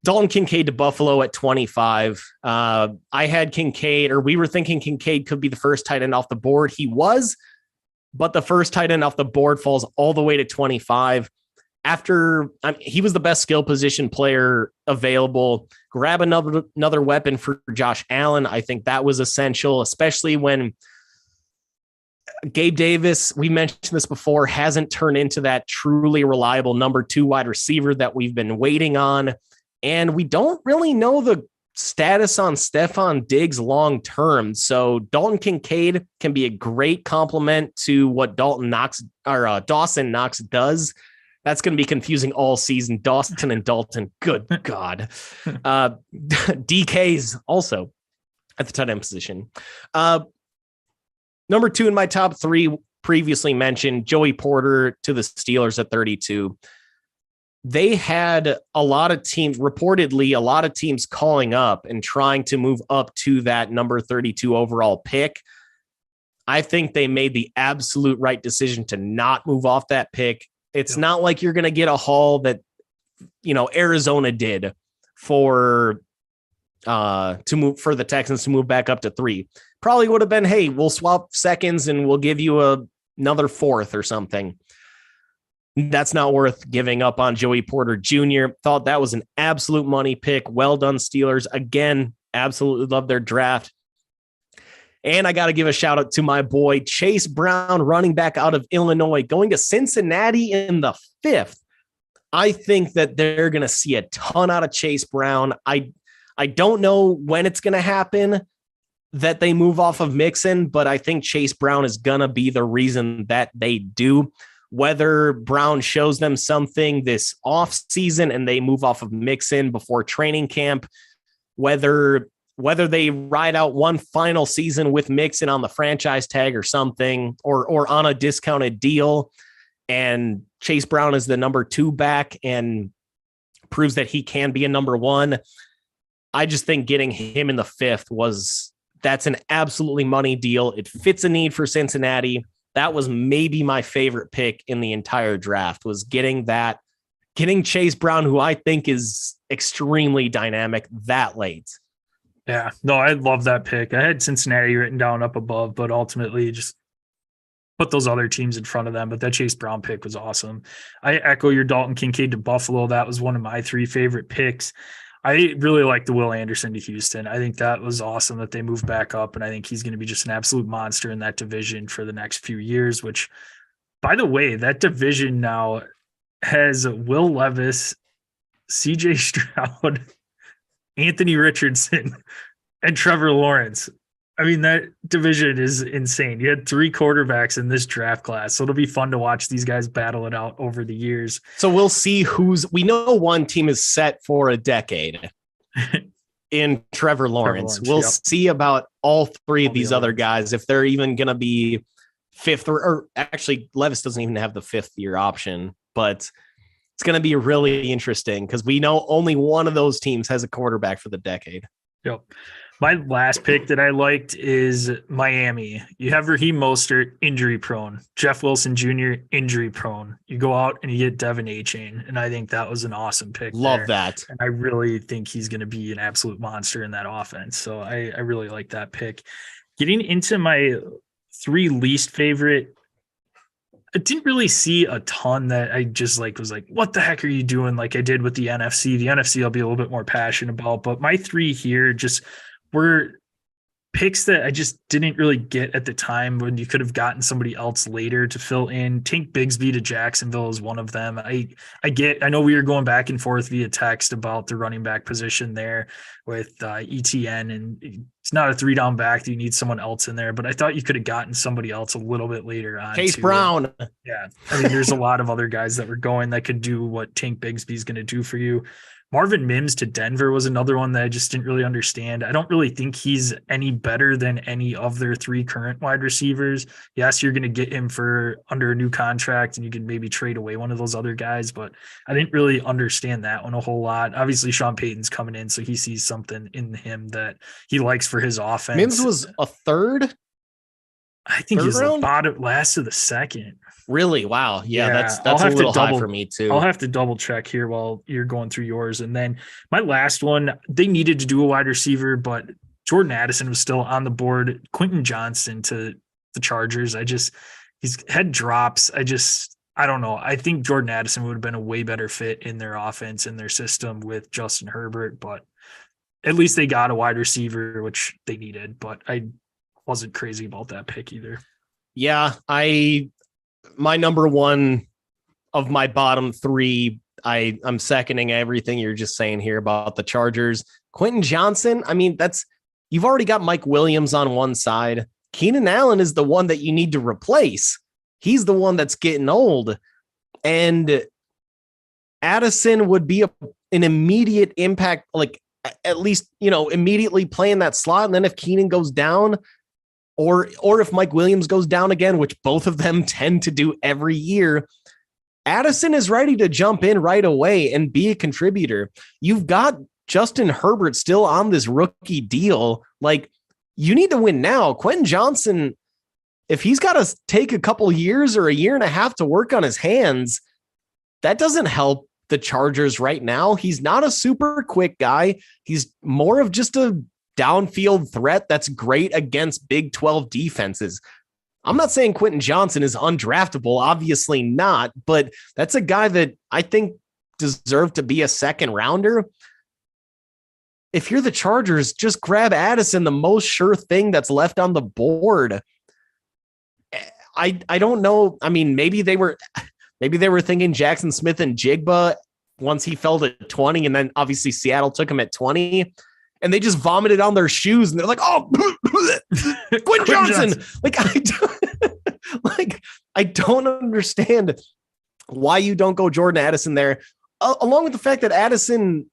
Dalton Kincaid to Buffalo at 25. I had Kincaid, or we were thinking Kincaid could be the first tight end off the board. He was, but the first tight end off the board falls all the way to 25. He was the best skill position player available. Grab another weapon for Josh Allen. I think that was essential, especially when Gabe Davis, we mentioned this before, hasn't turned into that truly reliable number 2 wide receiver that we've been waiting on. And we don't really know the status on Stephon Diggs long term. So Dalton Kincaid can be a great complement to what Dawson Knox does. That's going to be confusing all season. Dawson and Dalton, good God. DK's also at the tight end position. Number 2 in my top 3, previously mentioned, Joey Porter to the Steelers at 32. They had reportedly a lot of teams calling up and trying to move up to that number 32 overall pick. I think they made the absolute right decision to not move off that pick. It's not like you're going to get a haul that, Arizona did for the Texans to move back up to 3. Probably would have been, hey, we'll swap seconds and we'll give you another 4th or something. That's not worth giving up on Joey Porter Jr. Thought that was an absolute money pick. Well done, Steelers. Again, absolutely love their draft. And I got to give a shout out to my boy, Chase Brown, running back out of Illinois, going to Cincinnati in the 5th. I think that they're going to see a ton out of Chase Brown. I don't know when it's going to happen that they move off of Mixon, but I think Chase Brown is going to be the reason that they do. Whether Brown shows them something this offseason and they move off of Mixon before training camp, whether they ride out one final season with Mixon on the franchise tag or something, or on a discounted deal, and Chase Brown is the number 2 back and proves that he can be a number 1. I just think getting him in the 5th that's an absolutely money deal. It fits a need for Cincinnati. That was maybe my favorite pick in the entire draft, was getting Chase Brown, who I think is extremely dynamic, that late. Yeah, no, I love that pick. I had Cincinnati written down up above, but ultimately just put those other teams in front of them. But that Chase Brown pick was awesome. I echo your Dalton Kincaid to Buffalo. That was one of my 3 favorite picks. I really like the Will Anderson to Houston. I think that was awesome that they moved back up, and I think he's going to be just an absolute monster in that division for the next few years, which, by the way, that division now has Will Levis, CJ Stroud, Anthony Richardson, and Trevor Lawrence. I mean, that division is insane. You had 3 quarterbacks in this draft class, so it'll be fun to watch these guys battle it out over the years. So we'll see we know one team is set for a decade in Trevor Lawrence. We'll see about all 3 of these other guys, if they're even going to be 5th or actually Levis doesn't even have the 5th year option, but it's going to be really interesting because we know only one of those teams has a quarterback for the decade. Yep. My last pick that I liked is Miami. You have Raheem Mostert, injury prone. Jeff Wilson Jr., injury prone. You go out and you get Devin A-Chain, and I think that was an awesome pick. Love that. And I really think he's going to be an absolute monster in that offense. So I really like that pick. Getting into my 3 least favorite, I didn't really see a ton that I just was like, what the heck are you doing? Like I did with the NFC. The NFC I'll be a little bit more passionate about, but my 3 here just were picks that I just didn't really get at the time when you could have gotten somebody else later to fill in. Tank Bigsby to Jacksonville is one of them. I know we were going back and forth via text about the running back position there with ETN, and it's not a 3-down back. You need someone else in there, but I thought you could have gotten somebody else a little bit later on. Chase Brown. Yeah. I mean, there's a lot of other guys that were going that could do what Tank Bigsby is going to do for you. Marvin Mims to Denver was another one that I just didn't really understand. I don't really think he's any better than any of their 3 current wide receivers. Yes, you're going to get him for under a new contract and you can maybe trade away one of those other guys, but I didn't really understand that one a whole lot. Obviously, Sean Payton's coming in, so he sees something in him that he likes for his offense. Mims was a 3rd? I think he's the bottom last of the 2nd. Really? Wow. Yeah, that's a little high for me too. I'll have to double check here while you're going through yours. And then my last one, they needed to do a wide receiver, but Jordan Addison was still on the board. Quentin Johnston to the Chargers. He's had drops. I don't know. I think Jordan Addison would have been a way better fit in their offense, in their system with Justin Herbert, but at least they got a wide receiver, which they needed, but I wasn't crazy about that pick either. Yeah, my number one of my bottom three, I'm seconding everything you're just saying here about the Chargers. Quentin Johnson, I mean, you've already got Mike Williams on one side. Keenan Allen is the one that you need to replace. He's the one that's getting old. And Addison would be an immediate impact, like at least, immediately playing that slot. And then if Keenan goes down, or if Mike Williams goes down again, which both of them tend to do every year, Addison is ready to jump in right away and be a contributor. You've got Justin Herbert still on this rookie deal. Like, you need to win now. Quentin Johnson, if he's got to take a couple years or a year and a half to work on his hands, that doesn't help the Chargers right now. He's not a super quick guy. He's more of just a downfield threat that's great against Big 12 defenses. I'm not saying Quentin Johnson is undraftable, obviously not, but that's a guy that I think deserved to be a second rounder. If you're the Chargers, just grab Addison, the most sure thing that's left on the board. I don't know. I mean, maybe they were thinking Jackson Smith and Jigba once he fell to 20, and then obviously Seattle took him at 20. And they just vomited on their shoes, and they're like, "Oh, Quentin Johnson!" I don't understand why you don't go Jordan Addison there, along with the fact that Addison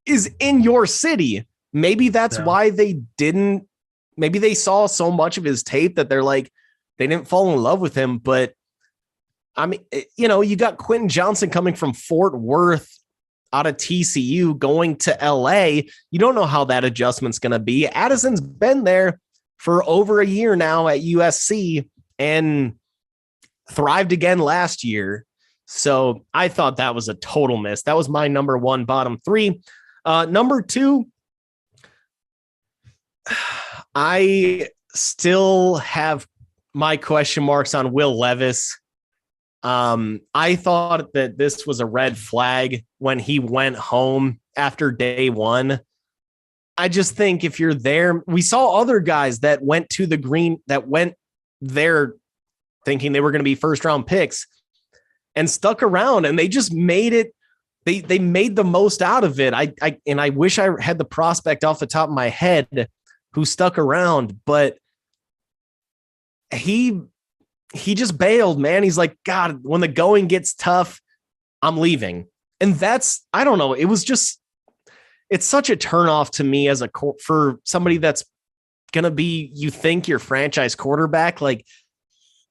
is in your city. Maybe that's why they didn't. Maybe they saw so much of his tape that they didn't fall in love with him. But I mean, you got Quentin Johnson coming from Fort Worth, out of TCU, going to LA. You don't know how that adjustment's going to be. Addison's been there for over a year now at USC and thrived again last year. So I thought that was a total miss. That was my number one, bottom three. Number two, I still have my question marks on Will Levis. I thought that this was a red flag when he went home after day one. I just think if you're there, we saw other guys that went there thinking they were going to be first round picks and stuck around, and they just made it. They made the most out of it. I wish I had the prospect off the top of my head who stuck around, but he just bailed, man. He's like, God, when the going gets tough, I'm leaving. And I don't know. It's such a turnoff to me for somebody that's going to be, you think, your franchise quarterback. Like,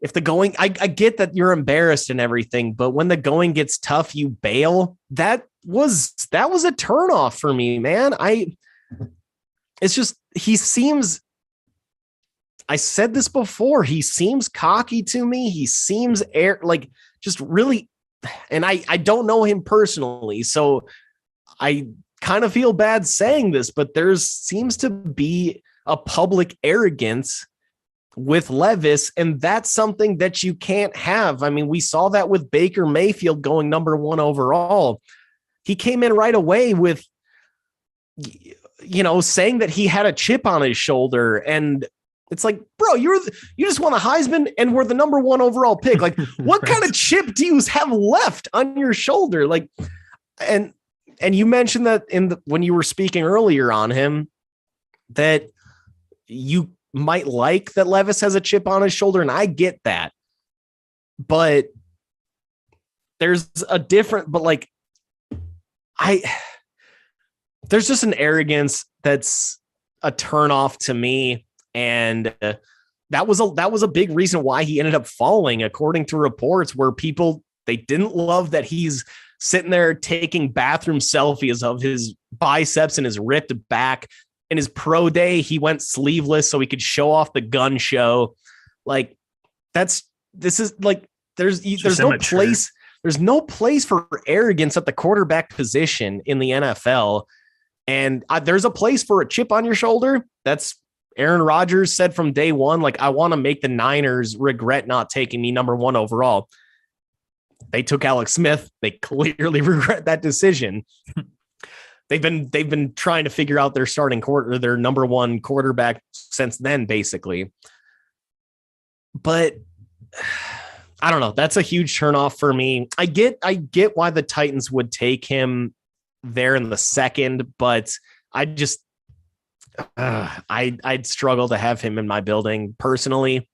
if the going, I get that you're embarrassed and everything, but when the going gets tough, you bail. That was a turnoff for me, man. It's just, I said this before, he seems cocky to me. He seems just really, and I don't know him personally, so I kind of feel bad saying this, but there seems to be a public arrogance with Levis, and that's something that you can't have. I mean, we saw that with Baker Mayfield going number one overall. He came in right away with, saying that he had a chip on his shoulder, and it's like, bro, you just won a Heisman and we're the number one overall pick. Like, what kind of chip do you have left on your shoulder? Like, and you mentioned that when you were speaking earlier on him, that you might like that Levis has a chip on his shoulder, and I get that, but there's a different, there's just an arrogance that's a turnoff to me. And that was a big reason why he ended up falling, according to reports, where they didn't love that he's sitting there taking bathroom selfies of his biceps and his ripped back. In his pro day, he went sleeveless so he could show off the gun show. Like, there's no place. There's no place for arrogance at the quarterback position in the NFL. And there's a place for a chip on your shoulder. That's Aaron Rodgers said from day one, like, I want to make the Niners regret not taking me number one overall. They took Alex Smith. They clearly regret that decision. They've been trying to figure out their starting their number one quarterback since then, basically. but I don't know. That's a huge turnoff for me. I get why the Titans would take him there in the second, but I just I'd struggle to have him in my building personally.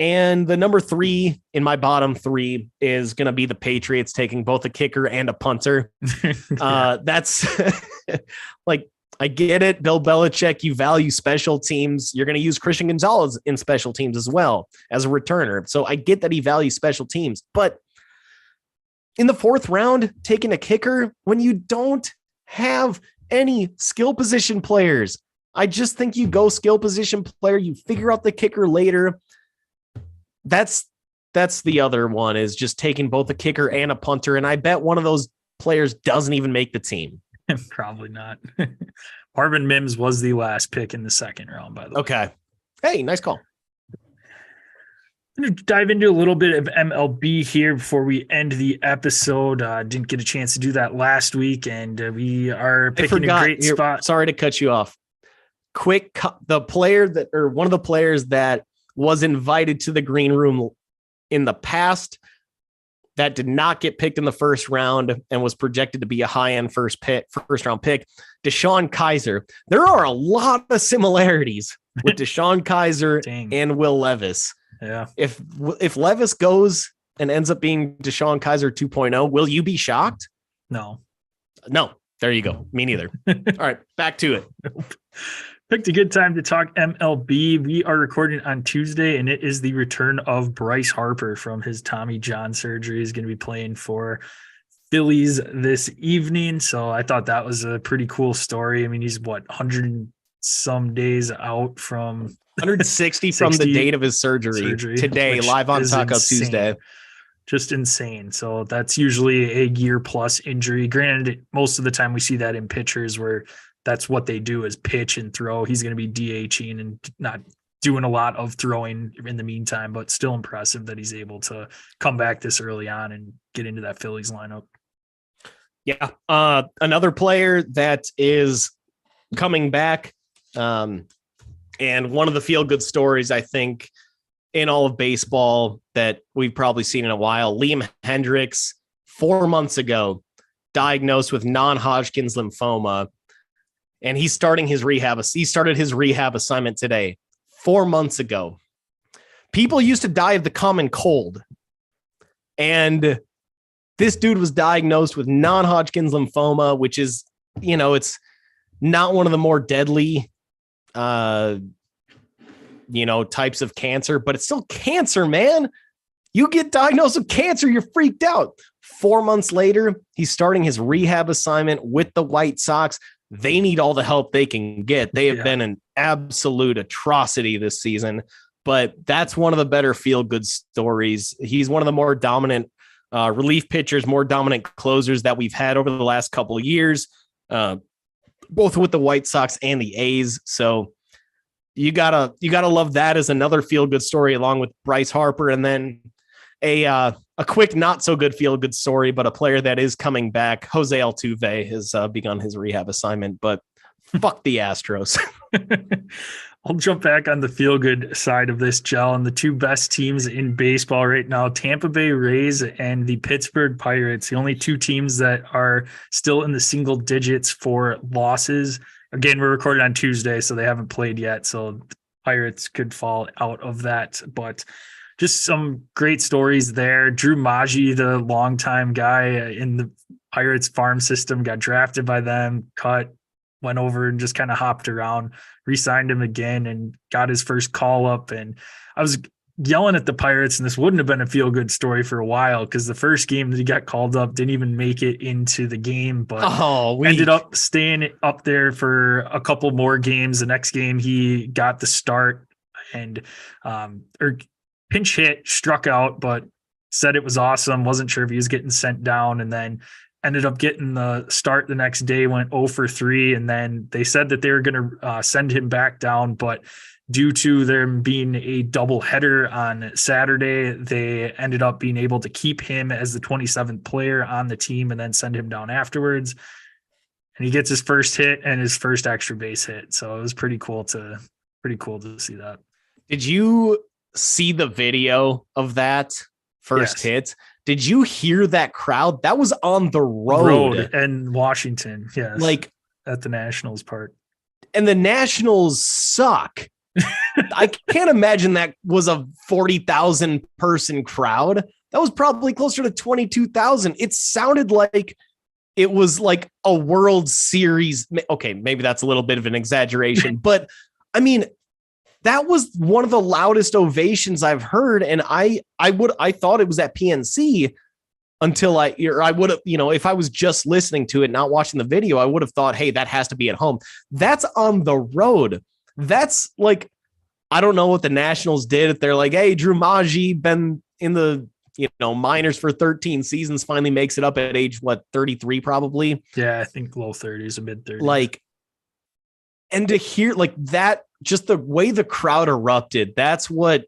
And the number 3 in my bottom 3 is going to be the Patriots taking both a kicker and a punter. That's like, I get it. Bill Belichick, you value special teams. You're going to use Christian Gonzalez in special teams as well as a returner. So I get that he values special teams, but in the 4th round, taking a kicker when you don't have any skill position players, I just think you go skill position player. You figure out the kicker later. That's the other one, is just taking both a kicker and a punter. And I bet one of those players doesn't even make the team. Probably not. Marvin Mims was the last pick in the 2nd round, by the way. Okay. Hey, nice call. I'm going to dive into a little bit of MLB here before we end the episode. Didn't get a chance to do that last week, and we are picking a great spot. Sorry to cut you off. The player that, or one of the players that was invited to the green room in the past that did not get picked in the 1st round and was projected to be a high-end first round pick, DeShone Kizer. There are a lot of similarities with DeShone Kizer and Will Levis. Yeah. If Levis goes and ends up being DeShone Kizer 2.0, will you be shocked? No. There you go. Me neither. All right, back to it. Picked a good time to talk MLB. We are recording on Tuesday, and it is the return of Bryce Harper from his Tommy John surgery. He's going to be playing for Phillies this evening. So I thought that was a pretty cool story. I mean, he's 100 and some days out from 160 from the date of his surgery today, live on Taco Tuesday. Just insane. So that's usually a year plus injury. Granted, most of the time we see that in pitchers where that's what they do is pitch and throw. He's going to be DHing and not doing a lot of throwing in the meantime, but still impressive that he's able to come back this early on and get into that Phillies lineup. Yeah. Another player that is coming back, and one of the feel-good stories, I think, in all of baseball that we've probably seen in a while, Liam Hendriks, 4 months ago, diagnosed with non-Hodgkin's lymphoma, and he started his rehab assignment today, 4 months ago. People used to die of the common cold, and this dude was diagnosed with non-Hodgkin's lymphoma, which is, it's not one of the more deadly types of cancer, but it's still cancer, man. You get diagnosed with cancer, you're freaked out. 4 months later, he's starting his rehab assignment with the White Sox. They need all the help they can get. They have been an absolute atrocity this season, but that's one of the better feel-good stories. He's one of the more dominant relief pitchers, more dominant closers that we've had over the last couple of years, both with the White Sox and the A's. So you gotta love that as another feel-good story, along with Bryce Harper. And then a quick, not so good feel-good story, but a player that is coming back. Jose Altuve has begun his rehab assignment, but fuck the Astros. I'll jump back on the feel-good side of this, Gel, and the two best teams in baseball right now, Tampa Bay Rays and the Pittsburgh Pirates, the only two teams that are still in the single digits for losses. Again, we're recording on Tuesday, so they haven't played yet, so the Pirates could fall out of that. But just some great stories there. Drew Maggi, the longtime guy in the Pirates farm system, got drafted by them, went over and just kind of hopped around, re-signed him again and got his first call up. And I was yelling at the Pirates, and this wouldn't have been a feel-good story for a while because the first game that he got called up didn't even make it into the game, but ended up staying up there for a couple more games. The next game he got the start and or pinch hit, struck out, but said it was awesome. Wasn't sure if he was getting sent down, and then ended up getting the start the next day, went 0 for 3. And then they said that they were going to send him back down, but due to them being a double header on Saturday, they ended up being able to keep him as the 27th player on the team and then send him down afterwards. And he gets his first hit and his first extra base hit. So it was pretty cool to see that. Did you see the video of that first Yes. hit. Did you hear that crowd? That was on the road and Washington. Yes. Like at the Nationals part. And the Nationals suck. I can't imagine that was a 40,000 person crowd. That was probably closer to 22,000. It sounded like it was like a World Series. Okay, maybe that's a little bit of an exaggeration, but I mean, that was one of the loudest ovations I've heard. And I thought it was at PNC until I would have, if I was just listening to it, not watching the video, I would have thought, hey, that has to be at home. That's on the road. That's like, I don't know what the Nationals did. If they're like, hey, Drew Maggi, been in the, minors for 13 seasons, finally makes it up at age, 33 probably. Yeah, I think low 30s, mid 30s. Like, and to hear like that, just the way the crowd erupted, that's what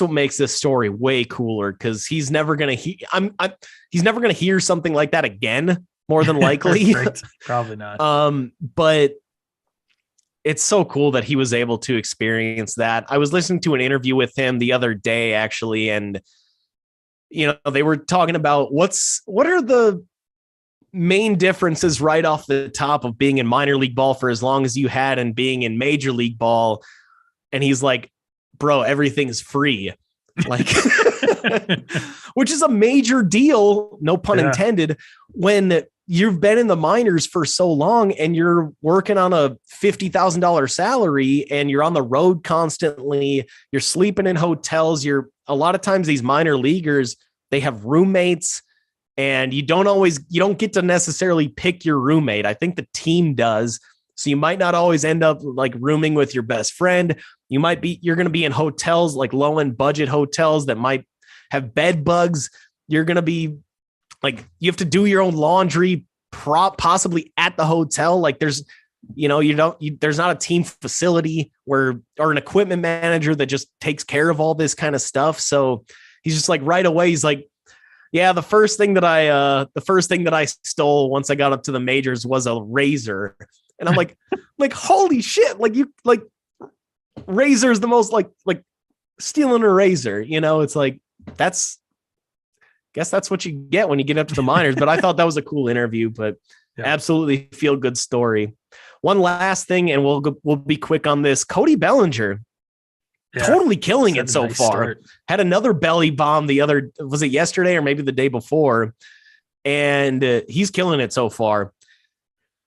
makes this story way cooler, because he's never gonna he's never gonna hear something like that again, more than likely. Right. Probably not. But it's so cool that he was able to experience that. I was listening to an interview with him the other day, actually, and they were talking about what are the main differences right off the top of being in minor league ball for as long as you had and being in major league ball. And he's like, bro, everything's free. Like, which is a major deal, no pun intended, when you've been in the minors for so long and you're working on a $50,000 salary and you're on the road constantly, you're sleeping in hotels. A lot of times these minor leaguers, they have roommates, and you don't get to necessarily pick your roommate. I think the team does. So you might not always end up like rooming with your best friend. You're going to be in hotels, like low end budget hotels that might have bed bugs. You're going to be like, you have to do your own laundry possibly at the hotel. Like there's not a team facility or an equipment manager that just takes care of all this kind of stuff. So he's just like, right away, he's like, yeah, the first thing that I stole once I got up to the majors was a razor. And I'm like, holy shit. Like razor is the most like stealing a razor, it's like, guess that's what you get when you get up to the minors. But I thought that was a cool interview, but absolutely feel good story. One last thing, and we'll be quick on this. Cody Bellinger, totally killing it so far. Start. Had another belly bomb was it yesterday or maybe the day before? And he's killing it so far.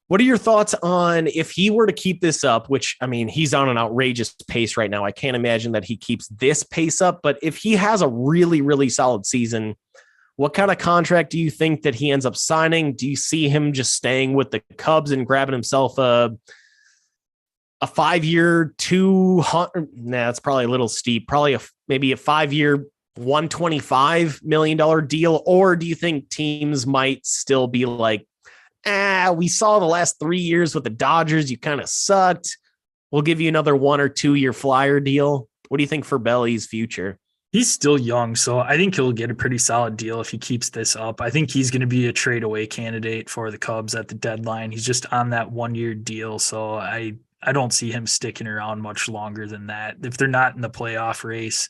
What are your thoughts on if he were to keep this up, which, I mean, he's on an outrageous pace right now. I can't imagine that he keeps this pace up, but if he has a really, really solid season, what kind of contract do you think that he ends up signing? Do you see him just staying with the Cubs and grabbing himself a 5-year, 200? Nah, it's probably a little steep. Probably maybe a 5-year, $125 million deal. Or do you think teams might still be like, we saw the last 3 years with the Dodgers, you kind of sucked. We'll give you another 1 or 2 year flyer deal. What do you think for Belly's future? He's still young, so I think he'll get a pretty solid deal if he keeps this up. I think he's going to be a trade away candidate for the Cubs at the deadline. He's just on that 1-year deal, so I don't see him sticking around much longer than that. If they're not in the playoff race,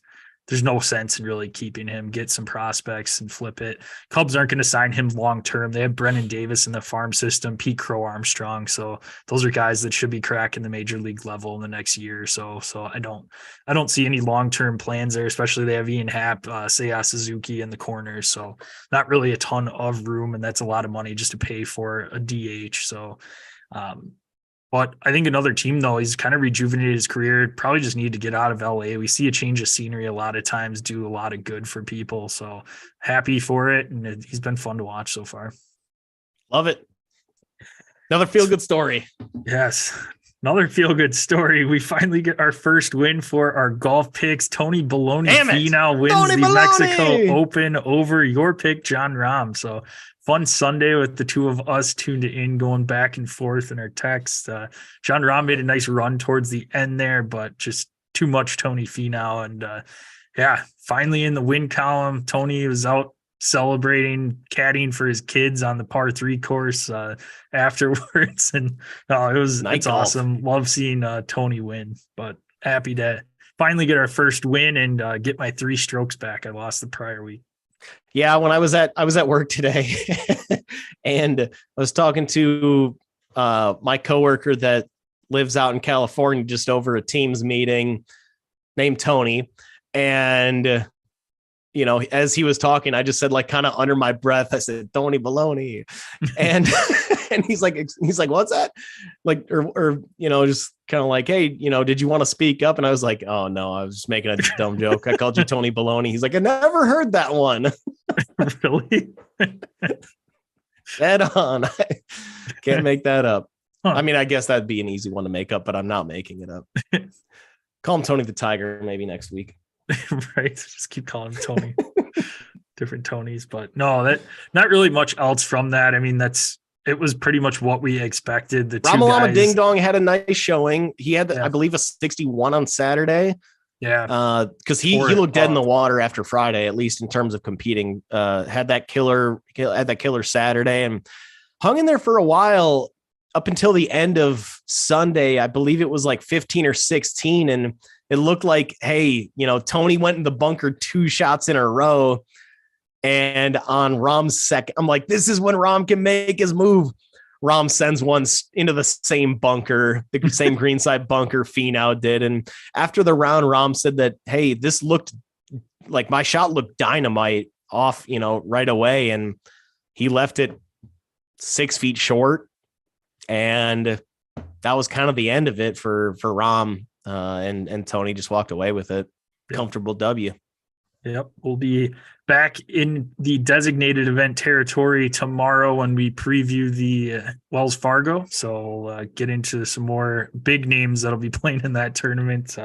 there's no sense in really keeping him. Get some prospects and flip it. Cubs aren't going to sign him long-term. They have Brennan Davis in the farm system, Pete Crow Armstrong. So those are guys that should be cracking the major league level in the next year or so. So I don't see any long-term plans there, especially they have Ian Happ, Seiya Suzuki in the corners. So not really a ton of room, and that's a lot of money just to pay for a DH. So, but I think another team, though, he's kind of rejuvenated his career. Probably just need to get out of LA. We see a change of scenery a lot of times do a lot of good for people. So happy for it. And he's been fun to watch so far. Love it. Another feel-good story. Yes. Another feel-good story. We finally get our first win for our golf picks. Tony Baloney Finau wins the Mexico Open over your pick, John Rahm. So fun Sunday with the two of us tuned in, going back and forth in our texts. John Rahm made a nice run towards the end there, but just too much Tony Finau. And finally in the win column, Tony was out celebrating, caddying for his kids on the par 3 course afterwards. And it's awesome. Love seeing Tony win, but happy to finally get our first win and get my 3 strokes back. I lost the prior week. Yeah, when I was at work today, and I was talking to my coworker that lives out in California, just over a Teams meeting, named Tony, and as he was talking, I just said, like, kind of under my breath, I said, Tony Baloney. And and he's like, what's that? Like, or just kind of like, hey, did you want to speak up? And I was like, oh no, I was just making a dumb joke. I called you Tony Baloney. He's like, I never heard that one. Really? Dead on. I can't make that up. Huh. I mean, I guess that'd be an easy one to make up, but I'm not making it up. Call him Tony the Tiger maybe next week. Right. Just keep calling him Tony. Different Tonys, but no, that not really much else from that. I mean, it was pretty much what we expected. The Ramalama Ding Dong had a nice showing. He had, I believe, a 61 on Saturday. Yeah. Because he looked dead in the water after Friday, at least in terms of competing. Had that killer Saturday and hung in there for a while up until the end of Sunday. I believe it was like 15 or 16. And it looked like, hey, Tony went in the bunker 2 shots in a row. And on Rahm's second, I'm like, this is when Rahm can make his move. Rahm sends one into the same bunker, the same greenside bunker Finau did. And after the round, Rahm said that, hey, this looked like my shot looked dynamite off, right away. And he left it 6 feet short. And that was kind of the end of it for Rahm. And Tony just walked away with it. Yep. Comfortable W. Yep. We'll be back in the designated event territory tomorrow when we preview the Wells Fargo. So get into some more big names that'll be playing in that tournament.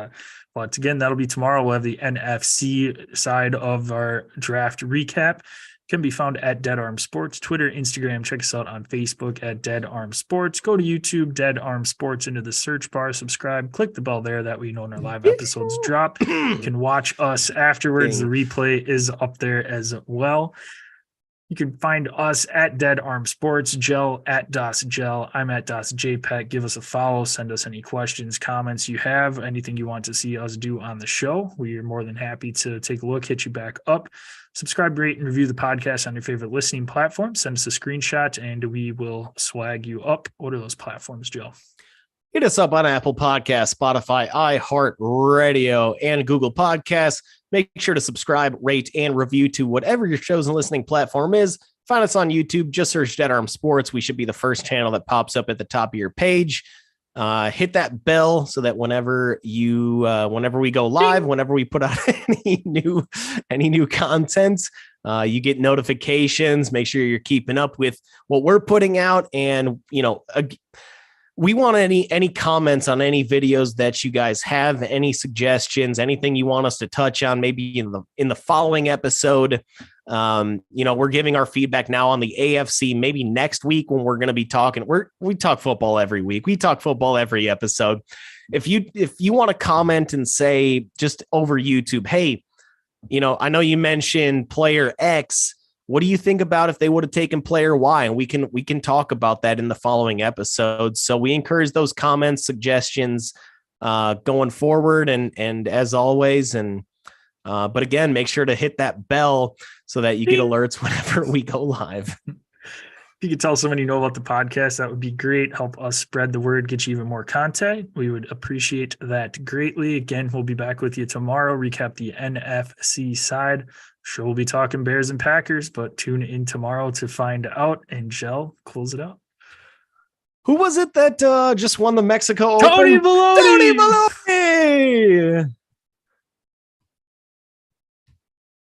But again, that'll be tomorrow. We'll have the NFC side of our draft recap. Can be found at Dead Arm Sports, Twitter, Instagram. Check us out on Facebook at Dead Arm Sports. Go to YouTube, Dead Arm Sports, into the search bar. Subscribe. Click the bell there. That way you know when our live episodes drop. You can watch us afterwards. The replay is up there as well. You can find us at Dead Arm Sports, Gel at Das Gel. I'm at Das JPEG. Give us a follow. Send us any questions, comments you have, anything you want to see us do on the show. We are more than happy to take a look, hit you back up. Subscribe, rate, and review the podcast on your favorite listening platform. Send us a screenshot, and we will swag you up. What are those platforms, Joe? Hit us up on Apple Podcasts, Spotify, iHeartRadio, and Google Podcasts. Make sure to subscribe, rate, and review to whatever your chosen listening platform is. Find us on YouTube. Just search Dead Arm Sports. We should be the first channel that pops up at the top of your page. Hit that bell so that whenever we go live, whenever we put out any new content, you get notifications. Make sure you're keeping up with what we're putting out. And, we want any comments on any videos that you guys have, any suggestions, anything you want us to touch on, maybe in the following episode. We're giving our feedback now on the AFC. Maybe next week when we're going to be talking, we talk football every week. We talk football every episode. If you want to comment and say just over YouTube, hey, I know you mentioned player X. What do you think about if they would have taken player Y? And we can talk about that in the following episodes. So we encourage those comments, suggestions going forward. And as always, but again, make sure to hit that bell so that you get alerts whenever we go live. If you could tell someone you know about the podcast, that would be great. Help us spread the word, get you even more content. We would appreciate that greatly. Again, we'll be back with you tomorrow. Recap the NFC side. Sure, we'll be talking Bears and Packers, but tune in tomorrow to find out. And Gel, close it out. Who was it that just won the Mexico Tony Open? Baloney! Tony Baloney!